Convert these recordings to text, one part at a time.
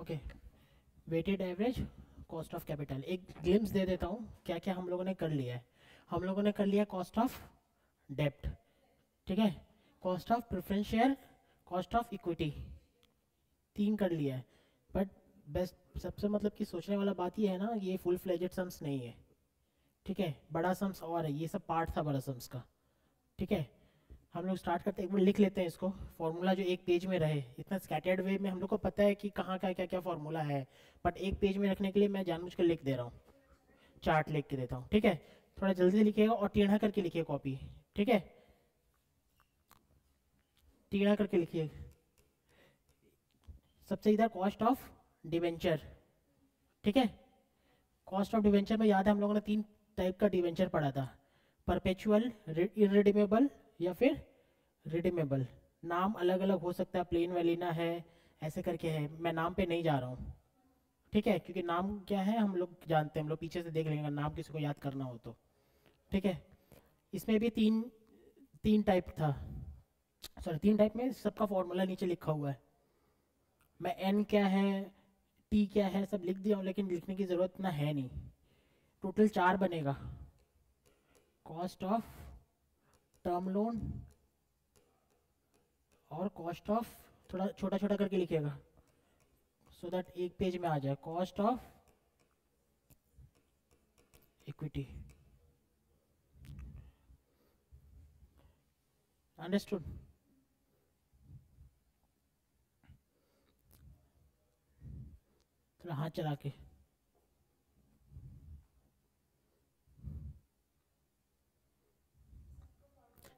Okay, weighted average cost of capital. एक glimpse दे देता हूँ क्या क्या हम लोगों ने कर लिया है। हम लोगों ने कर लिया कॉस्ट ऑफ डेप्ट, ठीक है, cost of preference share, cost of equity, तीन कर लिया है। बट बेस्ट सबसे मतलब कि सोचने वाला बात ये है ना, ये फुल फ्लेजेड सम्स नहीं है, ठीक है, बड़ा सम्स और है, ये सब पार्ट था बड़ा सम्स का, ठीक है। हम लोग स्टार्ट करते एक बार लिख लेते हैं इसको, फॉर्मूला जो एक पेज में रहे। इतना स्कैटर्ड वे में हम लोग को पता है कि कहाँ का क्या क्या फॉर्मूला है, बट एक पेज में रखने के लिए मैं जानबूझ कर लिख दे रहा हूँ, चार्ट लिख के देता हूँ, ठीक है। थोड़ा जल्दी से लिखिएगा और टेढ़ा करके लिखिए कॉपी, ठीक है, टेढ़ा करके लिखिए। सबसे इधर कॉस्ट ऑफ डिवेंचर, ठीक है। कॉस्ट ऑफ डिवेंचर में याद है हम लोगों ने तीन टाइप का डिवेंचर पढ़ा था, परपेचुअल, इरिडीमेबल या फिर रिडीमेबल। नाम अलग अलग हो सकता है, प्लेन वैलिना है, ऐसे करके है, मैं नाम पे नहीं जा रहा हूँ, ठीक है, क्योंकि नाम क्या है हम लोग जानते हैं, हम लोग पीछे से देख लेंगे नाम किसी को याद करना हो तो, ठीक है। इसमें भी तीन तीन टाइप था, सॉरी तीन टाइप में सबका फॉर्मूला नीचे लिखा हुआ है। मैं एन क्या है, टी क्या है सब लिख दिया हूँ, लेकिन लिखने की ज़रूरत ना है नहीं। टोटल चार बनेगा, कॉस्ट ऑफ टर्म लोन और कॉस्ट ऑफ, थोड़ा छोटा छोटा करके लिखिएगा सो दैट एक पेज में आ जाए, कॉस्ट ऑफ इक्विटी। अंडरस्टूड। थोड़ा हाथ चला के,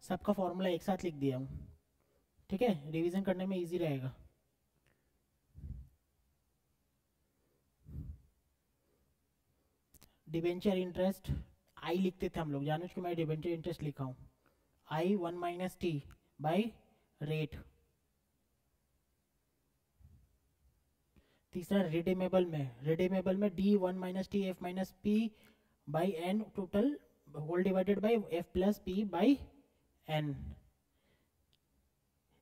सबका फॉर्मूला एक साथ लिख दिया हूँ, ठीक है, रिवीजन करने में इजी रहेगा। डिबेंचर इंटरेस्ट आई लिखते थे हम लोग, जानूँ कि मैं डिबेंचर इंटरेस्ट लिखा हूँ, I one minus T by rate. तीसरा रिडीमेबल में D one minus T F minus P by N total whole divided by F plus P by N.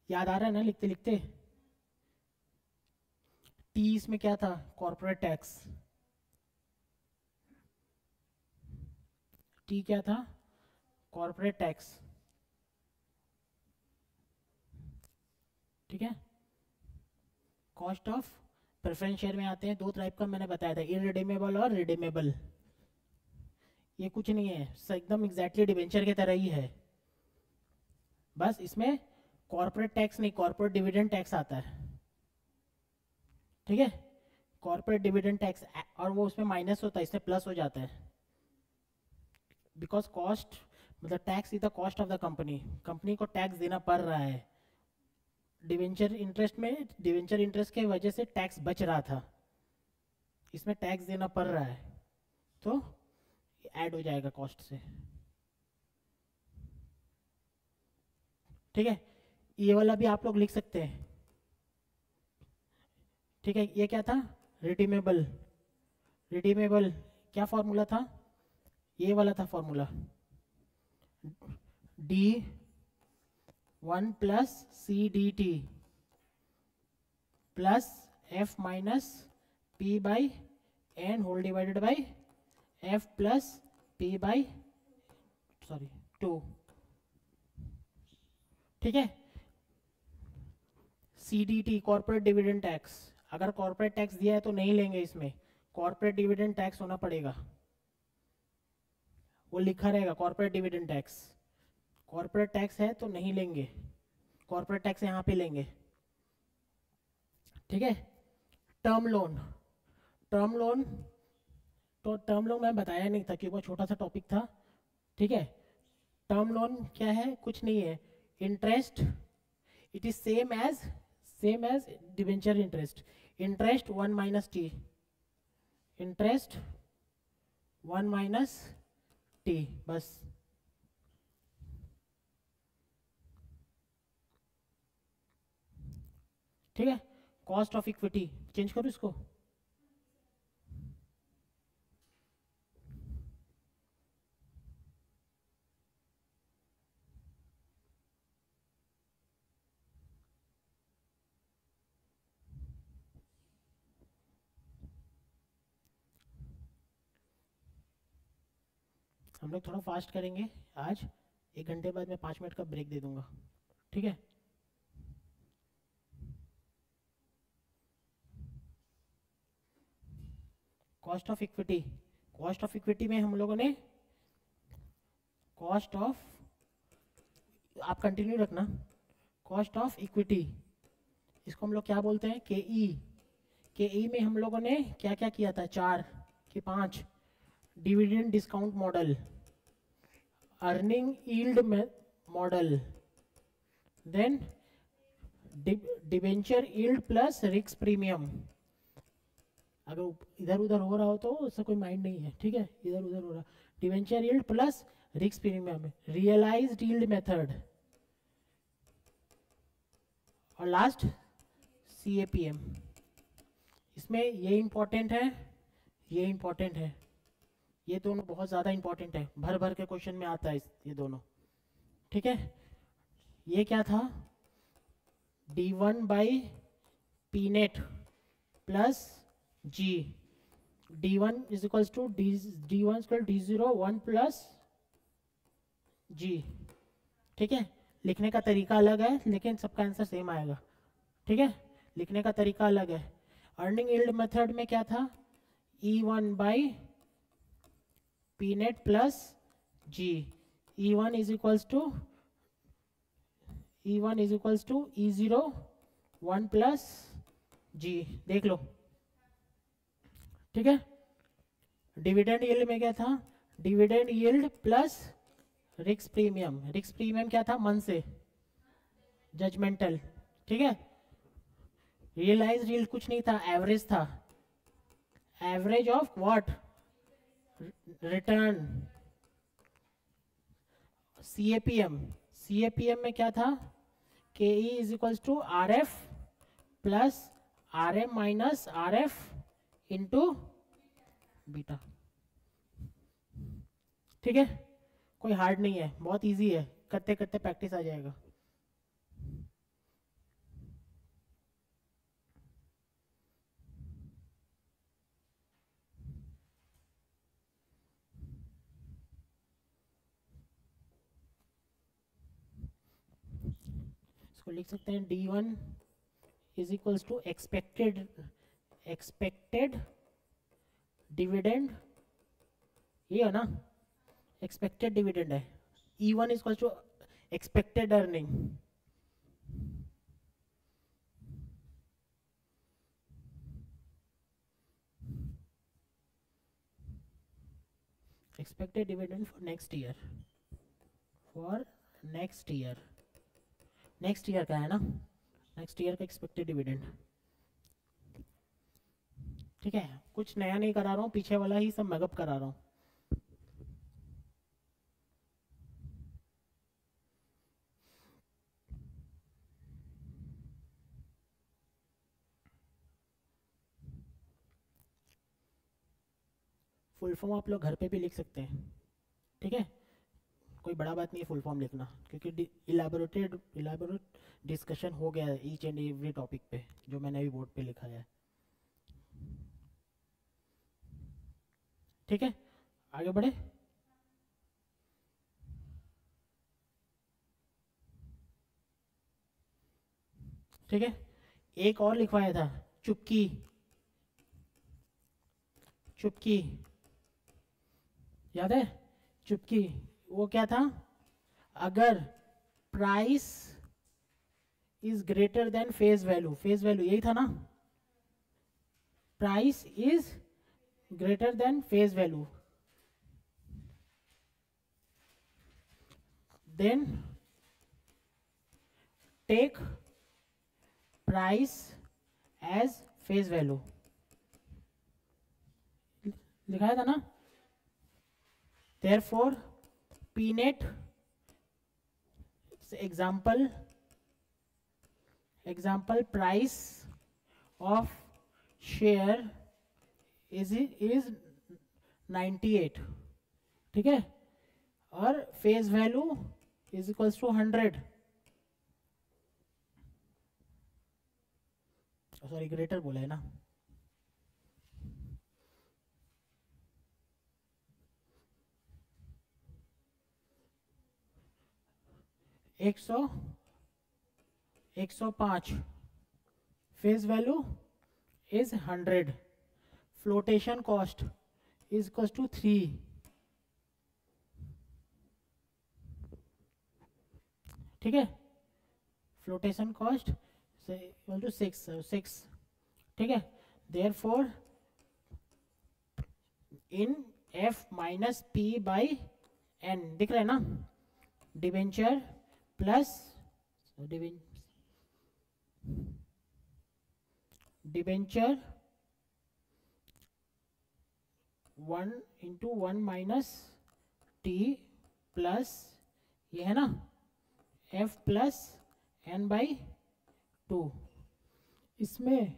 याद आ रहा है ना लिखते लिखते। टी इसमें क्या था, कॉर्पोरेट टैक्स। टी क्या था, कॉर्पोरेट टैक्स, ठीक है। कॉस्ट ऑफ प्रेफरेंस शेयर में आते हैं, दो टाइप का मैंने बताया था, इरिडीमेबल और रिडीमेबल। ये कुछ नहीं है, एकदम एग्जैक्टली डिवेंचर की तरह ही है, बस इसमें कॉर्पोरेट टैक्स नहीं, कॉर्पोरेट डिविडेंड टैक्स आता है, ठीक है। कॉर्पोरेट डिविडेंड टैक्स, और वो उसमें माइनस होता है, इसमें प्लस हो जाता है, बिकॉज कॉस्ट मतलब tax is the cost of the company, company को टैक्स देना पड़ रहा है। डिवेंचर इंटरेस्ट में, डिवेंचर इंटरेस्ट के वजह से टैक्स बच रहा था, इसमें टैक्स देना पड़ रहा है, तो ऐड हो जाएगा कॉस्ट से, ठीक है। ये वाला भी आप लोग लिख सकते हैं, ठीक है। ये क्या था, रिडीमेबल। रिडीमेबल क्या फॉर्मूला था, ये वाला था formula, D one plus C D T plus F minus P by N whole divided by F plus P by sorry two, ठीक है। C D T corporate dividend tax, अगर corporate tax दिया है तो नहीं लेंगे, इसमें कॉर्पोरेट डिविडेंड टैक्स होना पड़ेगा, वो लिखा रहेगा corporate dividend tax. Corporate tax है तो नहीं लेंगे, कॉर्पोरेट टैक्स यहाँ पे लेंगे, ठीक है। टर्म लोन, टर्म लोन, तो टर्म लोन मैं बताया नहीं था क्योंकि वो छोटा सा टॉपिक था, ठीक है। टर्म लोन क्या है, कुछ नहीं है, interest, it is same as debenture interest, interest one minus T, interest one minus T, बस, ठीक है। कॉस्ट ऑफ इक्विटी, चेंज करो इसको, हम लोग थोड़ा फास्ट करेंगे आज। 1 घंटे बाद मैं 5 मिनट का ब्रेक दे दूंगा, ठीक है। Cost of equity, cost of equity में हम लोगों ने कॉस्ट ऑफ, आप कंटिन्यू रखना, कॉस्ट ऑफ इक्विटी, इसको हम लोग क्या बोलते हैं, के ई। के ई में हम लोगों ने क्या क्या किया था, 4 कि 5, dividend discount model, earning yield model, then debenture yield plus risk premium. अगर इधर उधर हो रहा हो तो उससे कोई माइंड नहीं है, ठीक है, इधर उधर हो रहा, debenture yield plus risk premium, realised yield method, और लास्ट CAPM। इसमें ये इंपॉर्टेंट है, ये इंपॉर्टेंट है, ये दोनों बहुत ज़्यादा इंपॉर्टेंट है, भर भर के क्वेश्चन में आता है ये दोनों, ठीक है। ये क्या था, D1 by P net plus G, D1 is equals to D1 equal D0 1 plus G, ठीक है। लिखने का तरीका अलग है लेकिन सबका आंसर सेम आएगा, ठीक है, लिखने का तरीका अलग है। अर्निंग यील्ड मेथड में क्या था, E1 by P net plus G, E1 is equals to E0 1 plus G, देख लो, ठीक है। डिविडेंड यील्ड में क्या था, dividend yield plus risk premium, risk premium क्या था, मन से, जजमेंटल, ठीक है। रियलाइज्ड यील्ड कुछ नहीं था, एवरेज था, average of what, return. CAPM में क्या था, KE is equals to RF plus RM minus RF into beta, ठीक है। कोई हार्ड नहीं है, बहुत इजी है, करते करते प्रैक्टिस आ जाएगा। इसको लिख सकते हैं D1 is equals to expected dividend, ये है ना, एक्सपेक्टेड डिविडेंड है। E1 is equals to expected earning, expected dividend for next year, next year का है ना, नेक्स्ट ईयर का एक्सपेक्टेड डिविडेंड, ठीक है। कुछ नया नहीं करा रहा हूँ, पीछे वाला ही सब मैगअप करा रहा हूँ। फुल फॉर्म आप लोग घर पे भी लिख सकते हैं, ठीक है, कोई बड़ा बात नहीं है फुल फॉर्म लिखना, क्योंकि इलाबोरेट डिस्कशन हो गया है ईच एंड एवरी टॉपिक पे, जो मैंने अभी बोर्ड पे लिखा है, ठीक है। आगे बढ़े, ठीक है। एक और लिखवाया था, चुपकी, याद है, चुपकी, वो क्या था, अगर price is greater than face value, face value यही था ना, price is greater than face value, then take price as face value, लिखाया था ना। therefore pnet example price of share is 98, ठीक है, और face value is equals to 100, sorry greater बोला है ना, 105, face value is 100, flotation cost is equal to 3, ठीक है, फ्लोटेशन कॉस्ट इक्वल टू 6, ठीक है। Therefore in F minus P by N, दिख रहा है ना, debenture plus debenture 1 minus T plus ये है ना एफ प्लस एन बाई 2, इसमें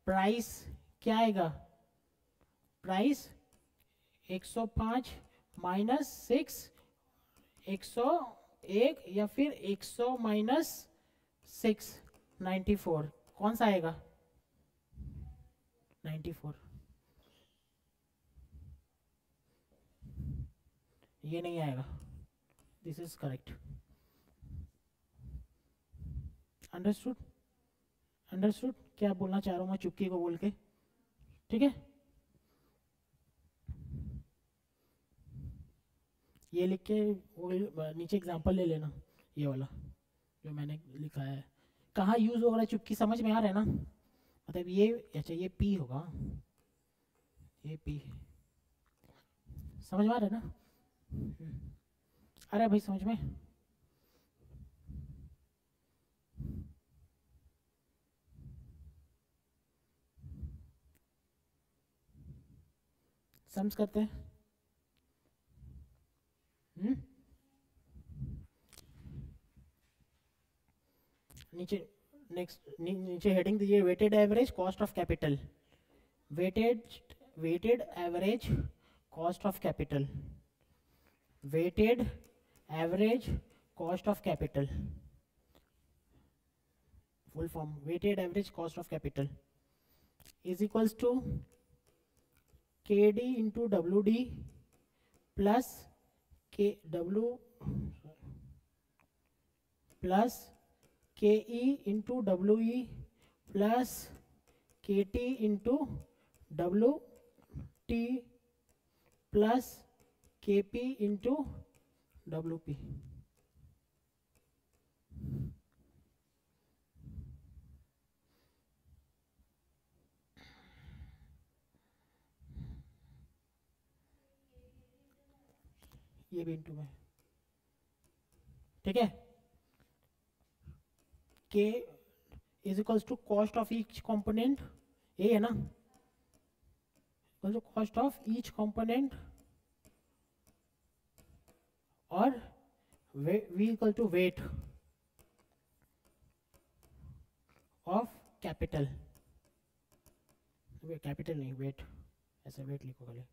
प्राइस क्या आएगा, प्राइस 105 माइनस 6, 101 या फिर 100 माइनस 6, 94, कौन सा आएगा 94, ये नहीं आएगा, this is correct. Understood, understood क्या बोलना चाह रहा हूँ मैं चुप्पी को बोल के, ठीक है। ये लिख के वो नीचे एग्जांपल ले लेना, ये वाला जो मैंने लिखा है, कहाँ यूज हो रहा है चुप्पी, समझ में आ रहा है ना, मतलब ये अच्छा ये पी होगा, ये पी समझ में आ रहा है ना, अरे भाई समझ में, सम्स करते हैं। नीचे नीचे हेडिंग दीजिए, weighted average cost of capital, weighted average cost of capital, weighted average cost of capital, full form weighted average cost of capital is equals to KD into WD plus KE into WE plus KT into WT plus KP into WP। ये भी into में, ठीक है। K is equals to cost of each component, ये है ना, cost of each component और V equal to weight of capital, capital नहीं वेट, ऐसे वेट लिखो खाली,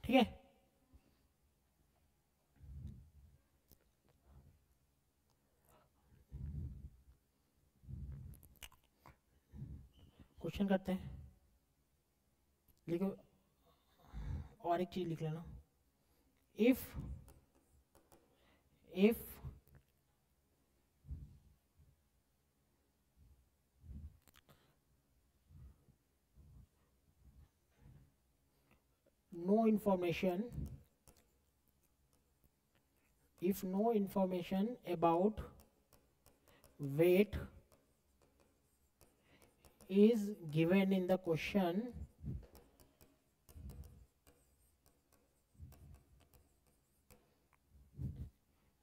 ठीक है। क्वेश्चन करते हैं, लिखो, और एक चीज लिख लेना, if no information about weight is given in the question,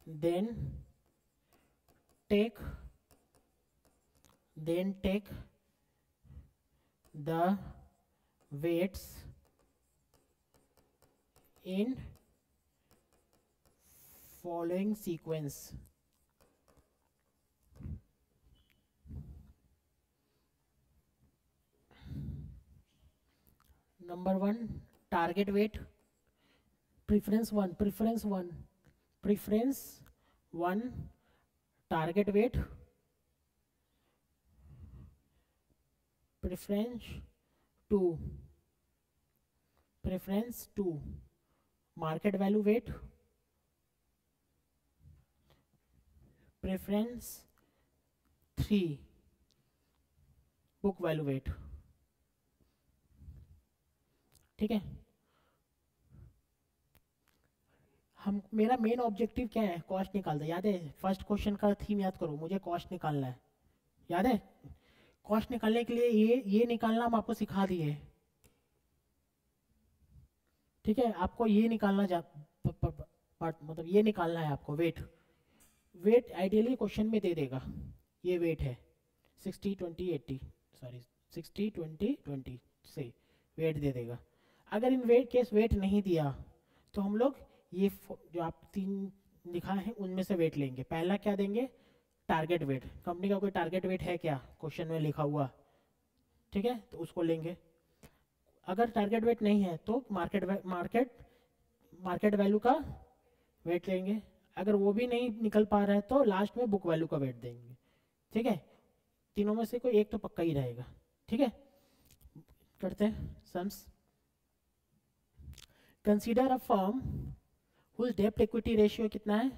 then take the weights in following sequence. Number 1 target weight, preference 1 target weight, preference 2 preference 2 market value weight, preference 3 book value weight. ठीक है, हम मेरा main objective क्या है, cost निकालना। याद है first question का थीम याद करो, मुझे कॉस्ट निकालना है। याद है कॉस्ट निकालने के लिए ये निकालना हम आपको सिखा दिए। ठीक है, आपको ये निकालना मतलब ये निकालना है आपको वेट। वेट आइडियली क्वेश्चन में दे देगा, ये वेट है 60 20 80 सॉरी 60 20 20 से वेट दे देगा। अगर इन वेट केस वेट नहीं दिया तो हम लोग ये जो आप 3 लिखा है उनमें से वेट लेंगे। पहला क्या देंगे, टारगेट वेट। कंपनी का कोई टारगेट वेट है क्या क्वेश्चन में लिखा हुआ, ठीक है, तो उसको लेंगे। अगर टारगेट वेट नहीं है तो मार्केट वैल्यू का वेट लेंगे। अगर वो भी नहीं निकल पा रहा है तो लास्ट में बुक वैल्यू का वेट देंगे। ठीक है, तीनों में से कोई एक तो पक्का ही रहेगा। ठीक है, करते हैं sums. Consider a firm whose डेप्ट इक्विटी रेशियो कितना है,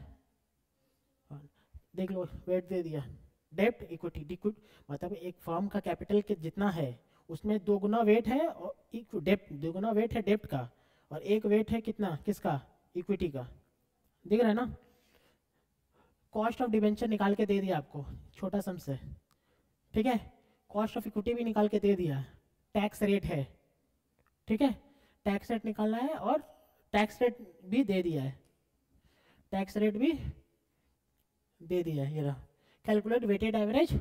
देख लो वेट दे दिया। डेप्ट इक्विटी मतलब एक फर्म का कैपिटल के जितना है उसमें 2 गुना वेट है, और डेप्ट 2 गुना वेट है डेप्ट का, और 1 वेट है कितना किसका, इक्विटी का। दिख रहा है ना। कॉस्ट ऑफ डिवेंचर निकाल के दे दिया आपको छोटा सम से। ठीक है, कॉस्ट ऑफ इक्विटी भी निकाल के दे दिया, टैक्स रेट है। ठीक है, टैक्स रेट निकालना है और टैक्स रेट भी दे दिया है, टैक्स रेट भी दे दिया है। ये रहा, calculate weighted average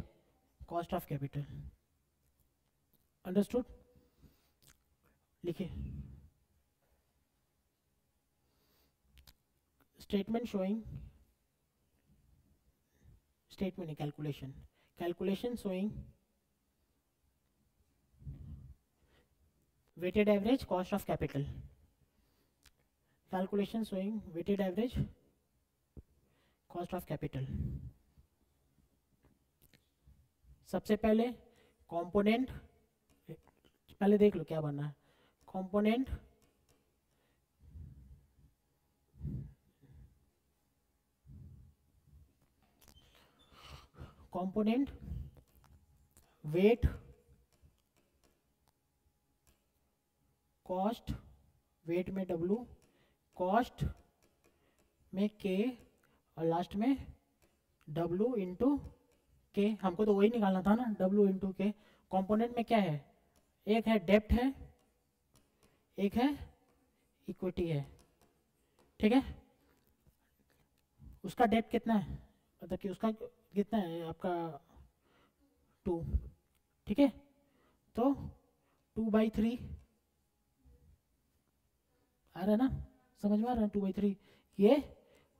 cost of capital. Understood, लिखिए। स्टेटमेंट शोइंग, स्टेटमेंट नहीं calculation, calculation showing weighted average cost of capital, calculation showing weighted average cost of capital। सबसे पहले कंपोनेंट, पहले देख लो क्या बनना है। कंपोनेंट वेट कॉस्ट, वेट में W, कॉस्ट में K, और लास्ट में W इंटू के। हमको तो वही निकालना था ना, W इंटू के। कॉम्पोनेंट में क्या है, एक है डेप्ट है, एक है इक्विटी है। ठीक है, उसका डेप्ट कितना है, मतलब कि उसका कितना है आपका 2। ठीक है, तो 2/3 आ रहा है ना, समझ में आ रहा है 2/3। ये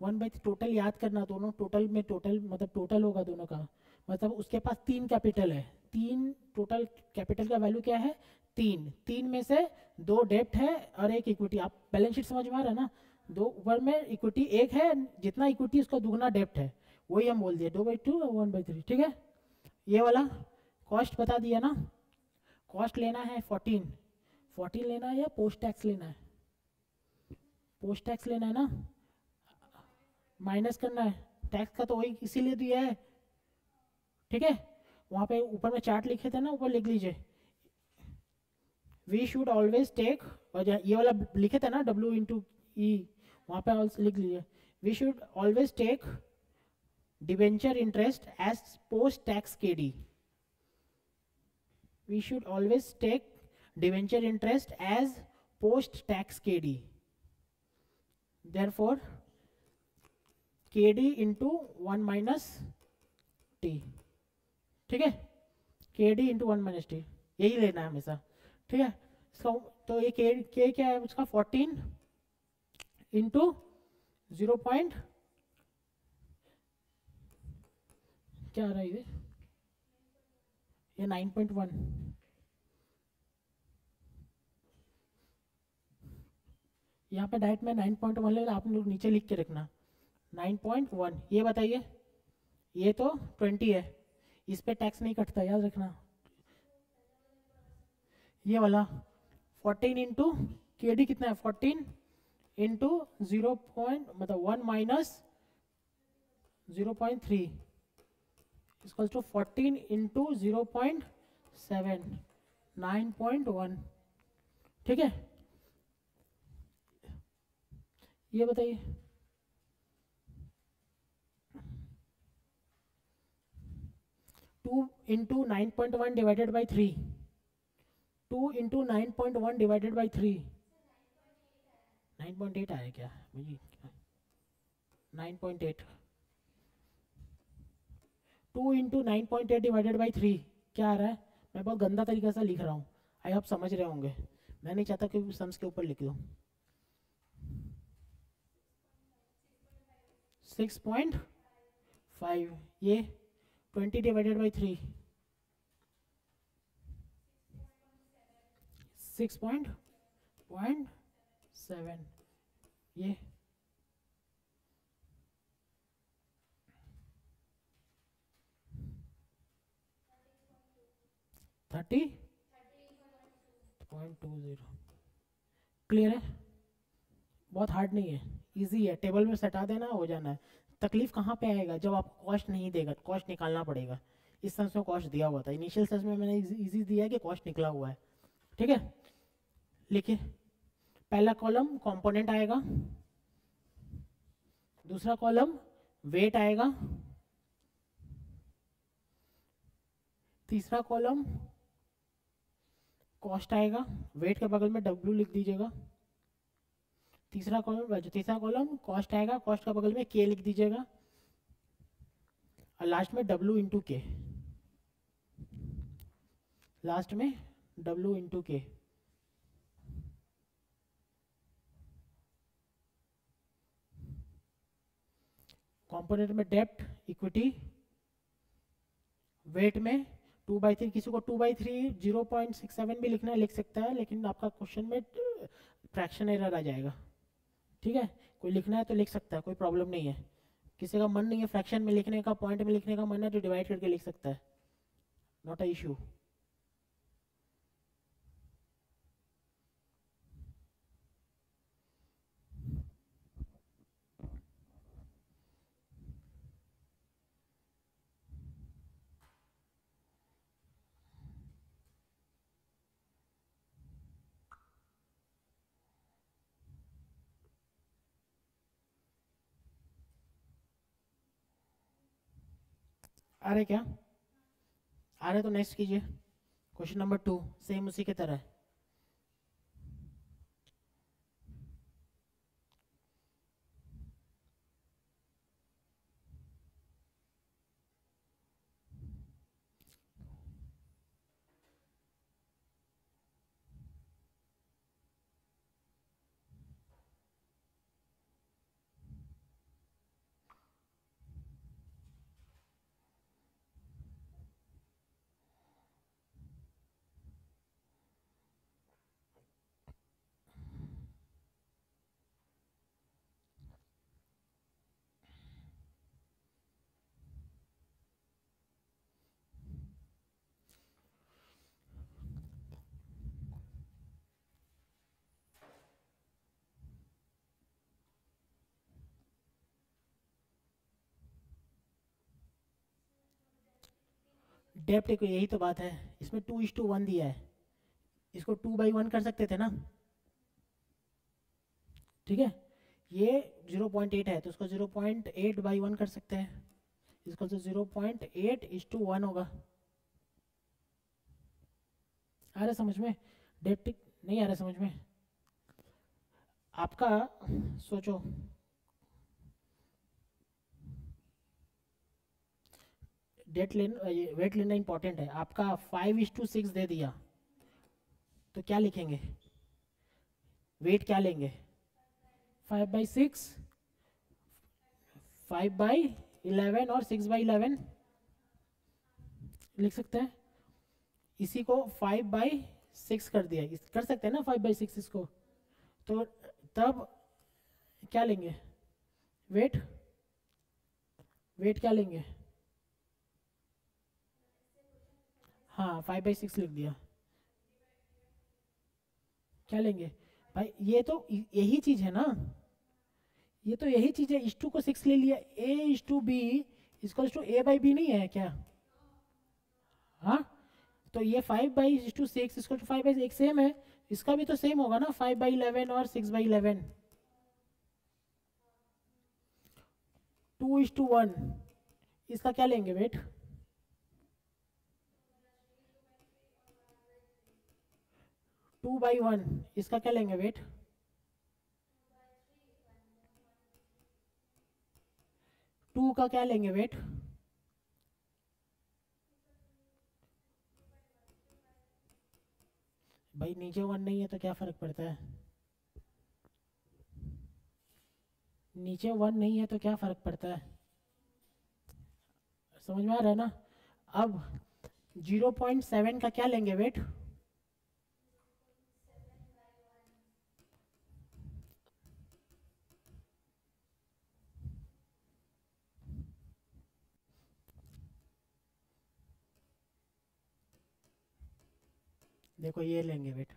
1/3 टोटल याद करना, दोनों टोटल में टोटल मतलब टोटल होगा दोनों का, मतलब उसके पास 3 कैपिटल है। 3 टोटल कैपिटल का वैल्यू क्या है 3 में से 2 डेप्ट है और 1 इक्विटी। आप बैलेंस शीट समझ में आ रहा है ना, 2 ऊपर में इक्विटी 1 है, जितना इक्विटी उसका दुगना डेप्ट है, वही हम बोल दिए 2/2 और 1/3। ठीक है, ये वाला कॉस्ट बता दिया ना। कॉस्ट लेना है 14 लेना है या पोस्ट टैक्स लेना है, पोस्ट टैक्स लेना है ना, माइनस करना है टैक्स का, तो वही इसीलिए दिया है। ठीक है, वहां पे ऊपर में चार्ट लिखे थे ना, ऊपर लिख लीजिए। वी शुड ऑलवेज टेक, और ये वाला लिखे थे ना W इंटू ई, वहां पे लिख लीजिए we should always take debenture interest as post tax KD। We should always take debenture interest as post tax KD। Therefore KD into 1 minus T। ठीक है, KD इंटू 1 माइनस T, यही लेना है हमेशा। ठीक है, तो ये K क्या है उसका 14 इंटू 0. क्या आ रहा है ये 9.1। यहाँ पे डायरेक्ट में 9.1 ले, आप लोग नीचे लिख के रखना 9.1। ये बताइए, ये तो 20 है, इस पे टैक्स नहीं कटता, याद रखना। ये वाला 14 इंटू के डी कितना है 14 इंटू 0 पॉइंट मतलब 1 माइनस 0.3 इक्वल टू 14 इंटू 0.7 9.1। ठीक है, ये बताइए 2 into 9.1 divided by 3, 2 into 9.1 divided by 3 9.8 आया क्या मुझे 9.8 2 इंटू 9.8 डिवाइडेड बाई 3 क्या आ रहा है? मैं बहुत गंदा तरीके से लिख रहा हूँ, आई आप समझ रहे होंगे, मैं नहीं चाहता कि सम्स के ऊपर लिख दूँ। 6.5 ये 20 डिवाइडेड बाई 3 6.7 ये 30.20। क्लियर है? बहुत हार्ड नहीं है, इजी है, टेबल में सटा देना हो जाना है। तकलीफ कहाँ पे आएगा? जब आपको कॉस्ट नहीं देगा, कॉस्ट निकालना पड़ेगा। इस सेंस में कॉस्ट दिया हुआ था, इनिशियल सेंस में मैंने इजी दिया है कि कॉस्ट निकला हुआ है। ठीक है, लिखिए पहला कॉलम कंपोनेंट आएगा, दूसरा कॉलम वेट आएगा, तीसरा कॉलम कॉस्ट आएगा, वेट के बगल में W लिख दीजिएगा। तीसरा कॉलम कॉस्ट आएगा, कॉस्ट के बगल में K लिख दीजिएगा, और लास्ट में W इंटू के, लास्ट में W इंटू के। कंपोनेंट में डेप्ट, इक्विटी, वेट में 2/3, किसी को 2/3 0.67 भी लिखना है लिख सकता है, लेकिन आपका क्वेश्चन में फ्रैक्शन एरर आ जाएगा। ठीक है, कोई लिखना है तो लिख सकता है, कोई प्रॉब्लम नहीं है। किसी का मन नहीं है फ्रैक्शन में लिखने का, पॉइंट में लिखने का मन है तो डिवाइड करके लिख सकता है, नॉट अ इशू। आ रहे क्या? आ रहे तो नेक्स्ट कीजिए, क्वेश्चन नंबर 2 सेम उसी की तरह है। डेप्ट को यही तो बात है, इसमें 2:1 दिया है, इसको 2/1 कर सकते थे ना। ठीक है, ये 0.8 है तो उसको 0.8/1 कर सकते हैं, इसको तो 0.8:1 होगा। आ रहा समझ में? डेप्ट नहीं आ रहा समझ में आपका? सोचो, वेट लेना इंपॉर्टेंट है आपका। 5:6 दे दिया तो क्या लिखेंगे? वेट क्या लेंगे? 5/6, 5/11 और 6/11 लिख सकते हैं। इसी को 5/6 कर दिया, कर सकते हैं ना 5/6 इसको, तो तब क्या लेंगे? वेट, वेट क्या लेंगे? हाँ 5/6 लिख दिया, क्या लेंगे? भाई ये तो यही चीज है ना, ये तो यही चीज है। इस टू को 6 ले लिया, A is to B equal to A by B नहीं है क्या? हाँ, तो ये 5/6 इसको टू 5/6 सेम है, इसका भी तो सेम होगा ना, 5/11 और 6/11। 2:1, इसका क्या लेंगे वेट? 2/1, इसका क्या लेंगे वेट? 2 का क्या लेंगे वेट? भाई नीचे 1 नहीं है तो क्या फर्क पड़ता है? नीचे 1 नहीं है तो क्या फर्क पड़ता है? समझ में आ रहा है ना? अब 0.7 का क्या लेंगे वेट? देखो ये लेंगे वेट,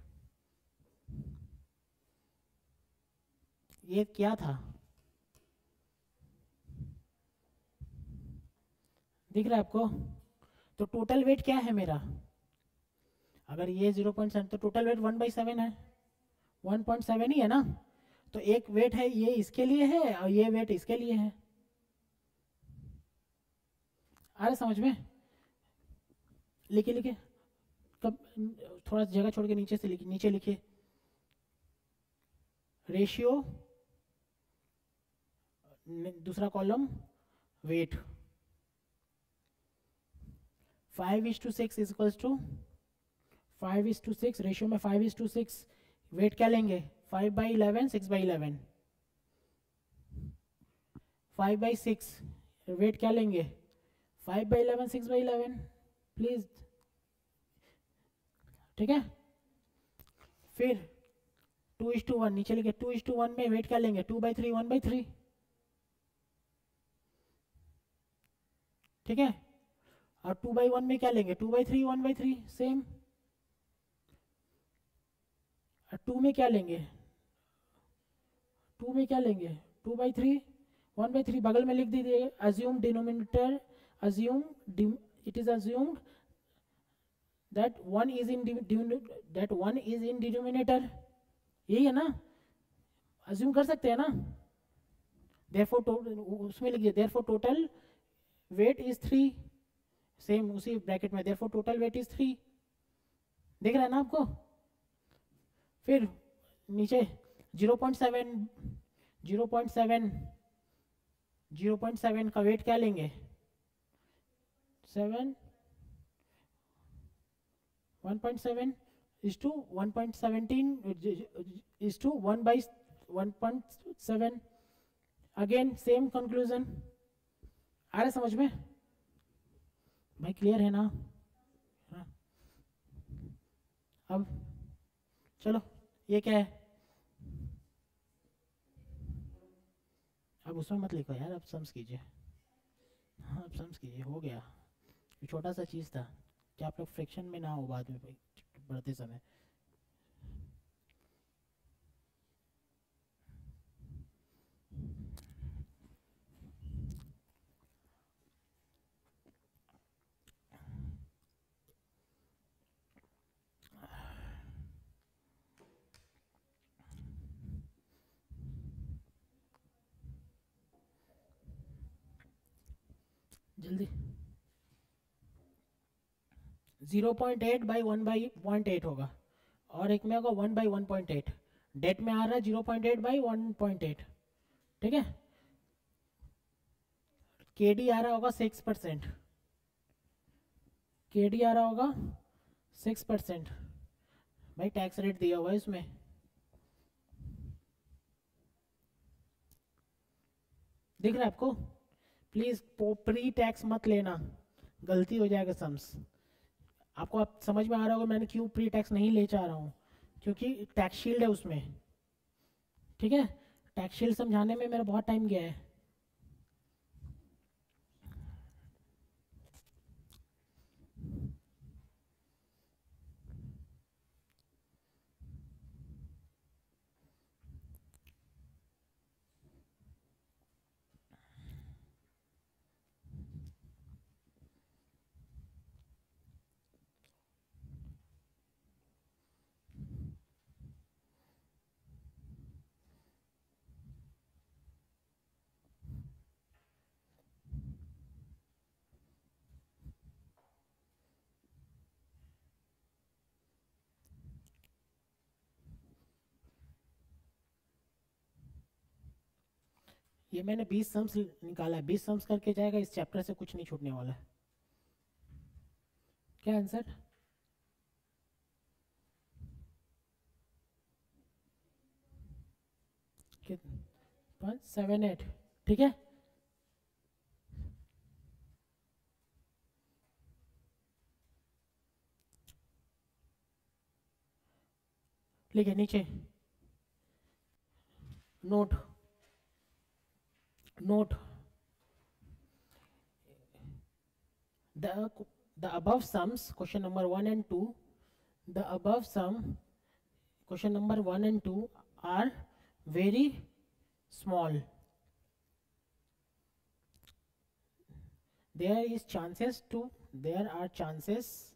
ये क्या था? दिख रहा है आपको? तो टोटल वेट क्या है मेरा? अगर ये 0.7 तो टोटल वेट 1/7 है, 1.7 ही है ना? तो एक वेट है ये इसके लिए है और ये वेट इसके लिए है। आ रहा समझ में? लिखे लिखे, कब थोड़ा जगह छोड़ के नीचे से लिखिए, नीचे लिखिए रेशियो, दूसरा column weight. 5:6 is equals to 5:6, ratio में 5:6, वेट क्या लेंगे? 5/11 6/11। 5/6 वेट क्या लेंगे? 5/11 6/11, प्लीज। ठीक है, फिर 2:1 नीचे लिखे, 2:1 में वेट क्या लेंगे? 2/3 1/3। ठीक है, और 2/1 में क्या लेंगे? 2/3 1/3 सेम। और 2 में क्या लेंगे? 2 में क्या लेंगे? 2/3 1/3 बगल में लिख दीजिए। Assume denominator, assume it is assumed that one is in denominator, यही है ना? अज्यूम कर सकते हैं ना? देयरफॉर उसमें लिखिए therefore total weight is 3, same उसी ब्रैकेट में देयरफॉर टोटल वेट इज 3। दिख रहा है ना आपको? फिर नीचे 0.7, 0.7, 0.7 का वेट क्या लेंगे? 7, 1.7 is to 1.17 is to 1/1.7, again same conclusion. आ रहा समझ में? भाई क्लियर है ना? हाँ। अब चलो ये क्या है? अब उसमें मत लिखो यार, अब सम्स कीजिए। हाँ अब सम्स कीजिए, हो गया, ये छोटा सा चीज़ था कि आप लोग फ्रिक्शन में ना हो बाद में बढ़ते समय। जल्दी 0.8/1/0.8 होगा, और एक में होगा 1/1.8। डेट में आ रहा है 0.8/1.8। ठीक है, के डी आ रहा होगा 6%, के डी आ रहा होगा 6%। भाई टैक्स रेट दिया हुआ है इसमें। दिख रहा है आपको? प्लीज प्री टैक्स मत लेना, गलती हो जाएगा सम्स। आपको आप समझ में आ रहा होगा मैंने क्यों प्री टैक्स नहीं ले जा रहा हूँ, क्योंकि टैक्स शील्ड है उसमें। ठीक है, टैक्स शील्ड समझाने में मेरा बहुत टाइम गया है। ये मैंने 20 सम्स निकाला है, 20 सम्स करके जाएगा, इस चैप्टर से कुछ नहीं छूटने वाला। क्या आंसर? 578, ठीक है। लिखे नीचे note, note the above sums, question number 1 and 2, the above sum, question number 1 and 2 are very small. There are chances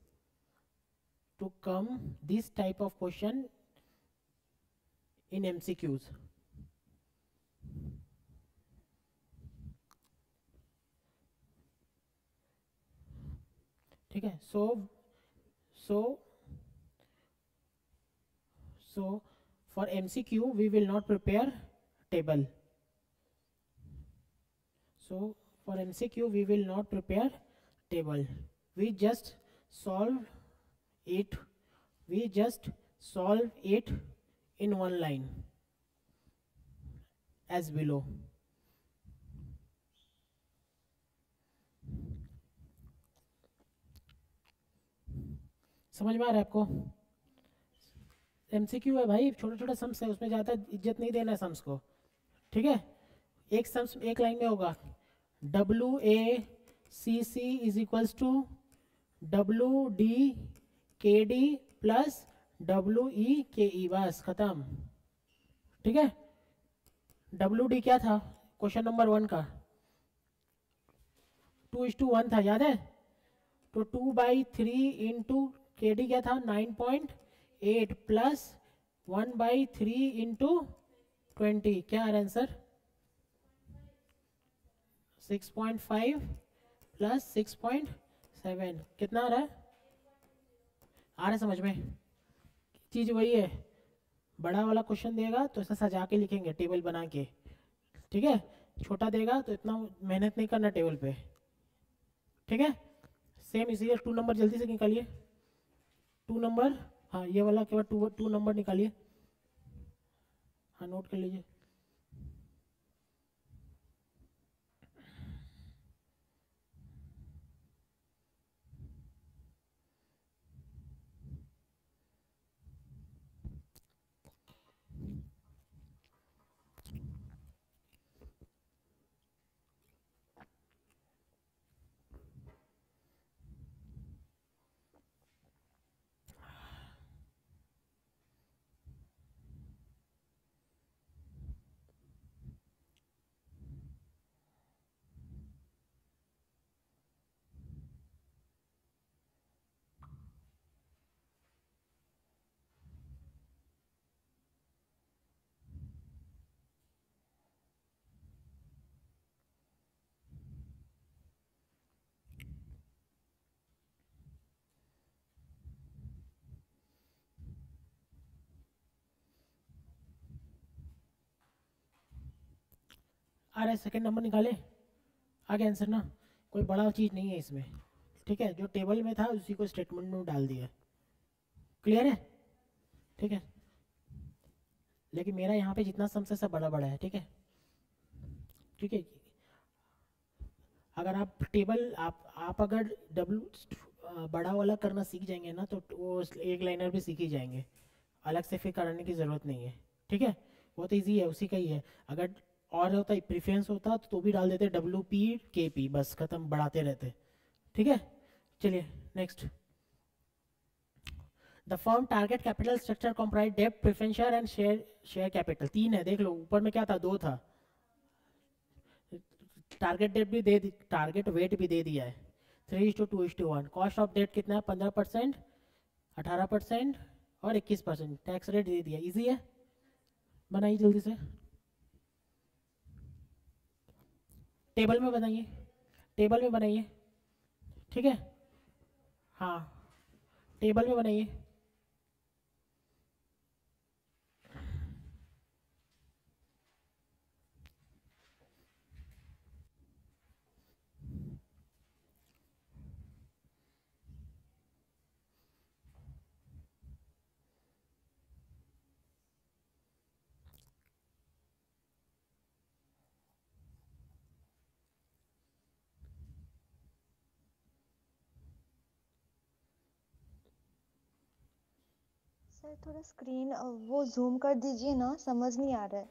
to come this type of question in MCQs. ठीक है। so for MCQ we will not prepare table. So for MCQ we will not prepare table, we just solve it in one line as below. समझ में आ रहा है आपको? MCQ है भाई, छोटे छोटे सम्स है, उसमें ज़्यादा इज्जत नहीं देना है सम्स को, ठीक है। एक सम्स एक लाइन में होगा, WACC is equals to WDKD plus WEKE, बस खत्म, ठीक है। WD क्या था क्वेश्चन नंबर 1 का? 2:1 था, याद है? तो 2/3 इंटू KD क्या था? 9.8 प्लस 1/3 इंटू 20, क्या आ रहा है आंसर? 6.5 प्लस 6.7, कितना आ रहा है? आ रहा है समझ में? चीज़ वही है, बड़ा वाला क्वेश्चन देगा तो ऐसा सजा के लिखेंगे टेबल बना के, ठीक है। छोटा देगा तो इतना मेहनत नहीं करना टेबल पे, ठीक है। सेम इसीलिए 2 नंबर जल्दी से निकालिए, 2 नंबर, हाँ ये वाला केवल 2 नंबर निकालिए, हाँ नोट कर लीजिए। आ रहा है, सेकेंड नंबर निकाले, आ गया आंसर ना, कोई बड़ा चीज़ नहीं है इसमें, ठीक है। जो टेबल में था उसी को स्टेटमेंट में डाल दिया, क्लियर है, ठीक है। लेकिन मेरा यहाँ पे जितना सम से सब बड़ा बड़ा है, ठीक है, ठीक है। अगर आप टेबल आप अगर बड़ा वाला करना सीख जाएंगे ना तो वो एक लाइनर भी सीख ही जाएंगे, अलग से फिर करने की ज़रूरत नहीं है, ठीक है। बहुत ईजी है, उसी का ही है। अगर और होता है प्रेफरेंस होता तो भी डाल देते WPKP, बस खत्म, बढ़ाते रहते, ठीक है। चलिए next, the firm target capital structure comprise डेब्ट, प्रेफरेंशियल एंड शेयर कैपिटल, 3 है, देख लो ऊपर में क्या था, 2 था। टारगेट डेट भी दे दी, टारगेट वेट भी दे दिया है, 3:2:1। कॉस्ट ऑफ डेट कितना है? 15%, 18% और 21%, टैक्स रेट दे दिया, इजी है, बनाइए जल्दी से, टेबल में बनाइए, टेबल में बनाइए, ठीक है, हाँ टेबल में बनाइए। सर थोड़ा स्क्रीन वो जूम कर दीजिए ना, समझ नहीं आ रहा है।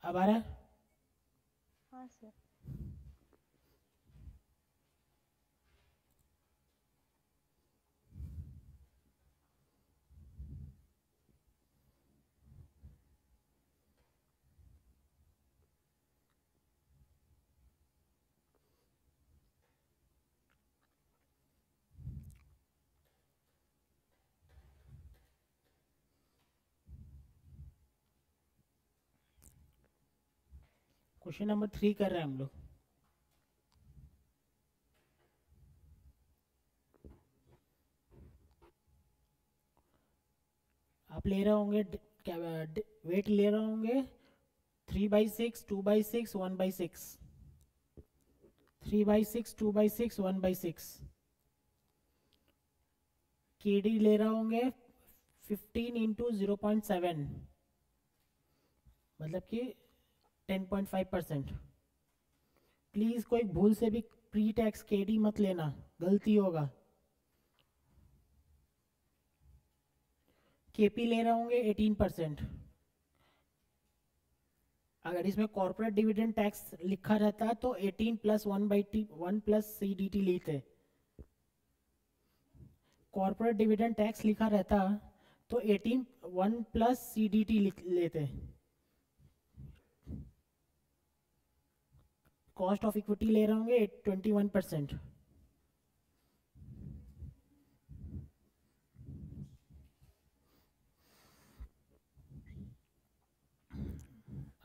अब आ रहा है? हाँ सर। क्वेश्चन नंबर 3 कर रहे हैं हम लोग। आप ले रहे होंगे क्या, वेट ले रहे होंगे 3/6, 2/6, 1/6, 3/6, 2/6, 1/6। के डी ले रहे होंगे 15 × 0.7, मतलब कि 10.5%। प्लीज़ कोई भूल से भी प्री टैक्स के डी मत लेना, गलती होगा। के पी ले रहे होंगे 18%। अगर इसमें कॉर्पोरेट डिविडेंड टैक्स लिखा रहता तो 18 + 1/1 + CDT लेते। कॉर्पोरेट डिविडेंड टैक्स लिखा रहता तो 18 1 + CDT लेते। कॉस्ट ऑफ इक्विटी ले रहे होंगे 21%।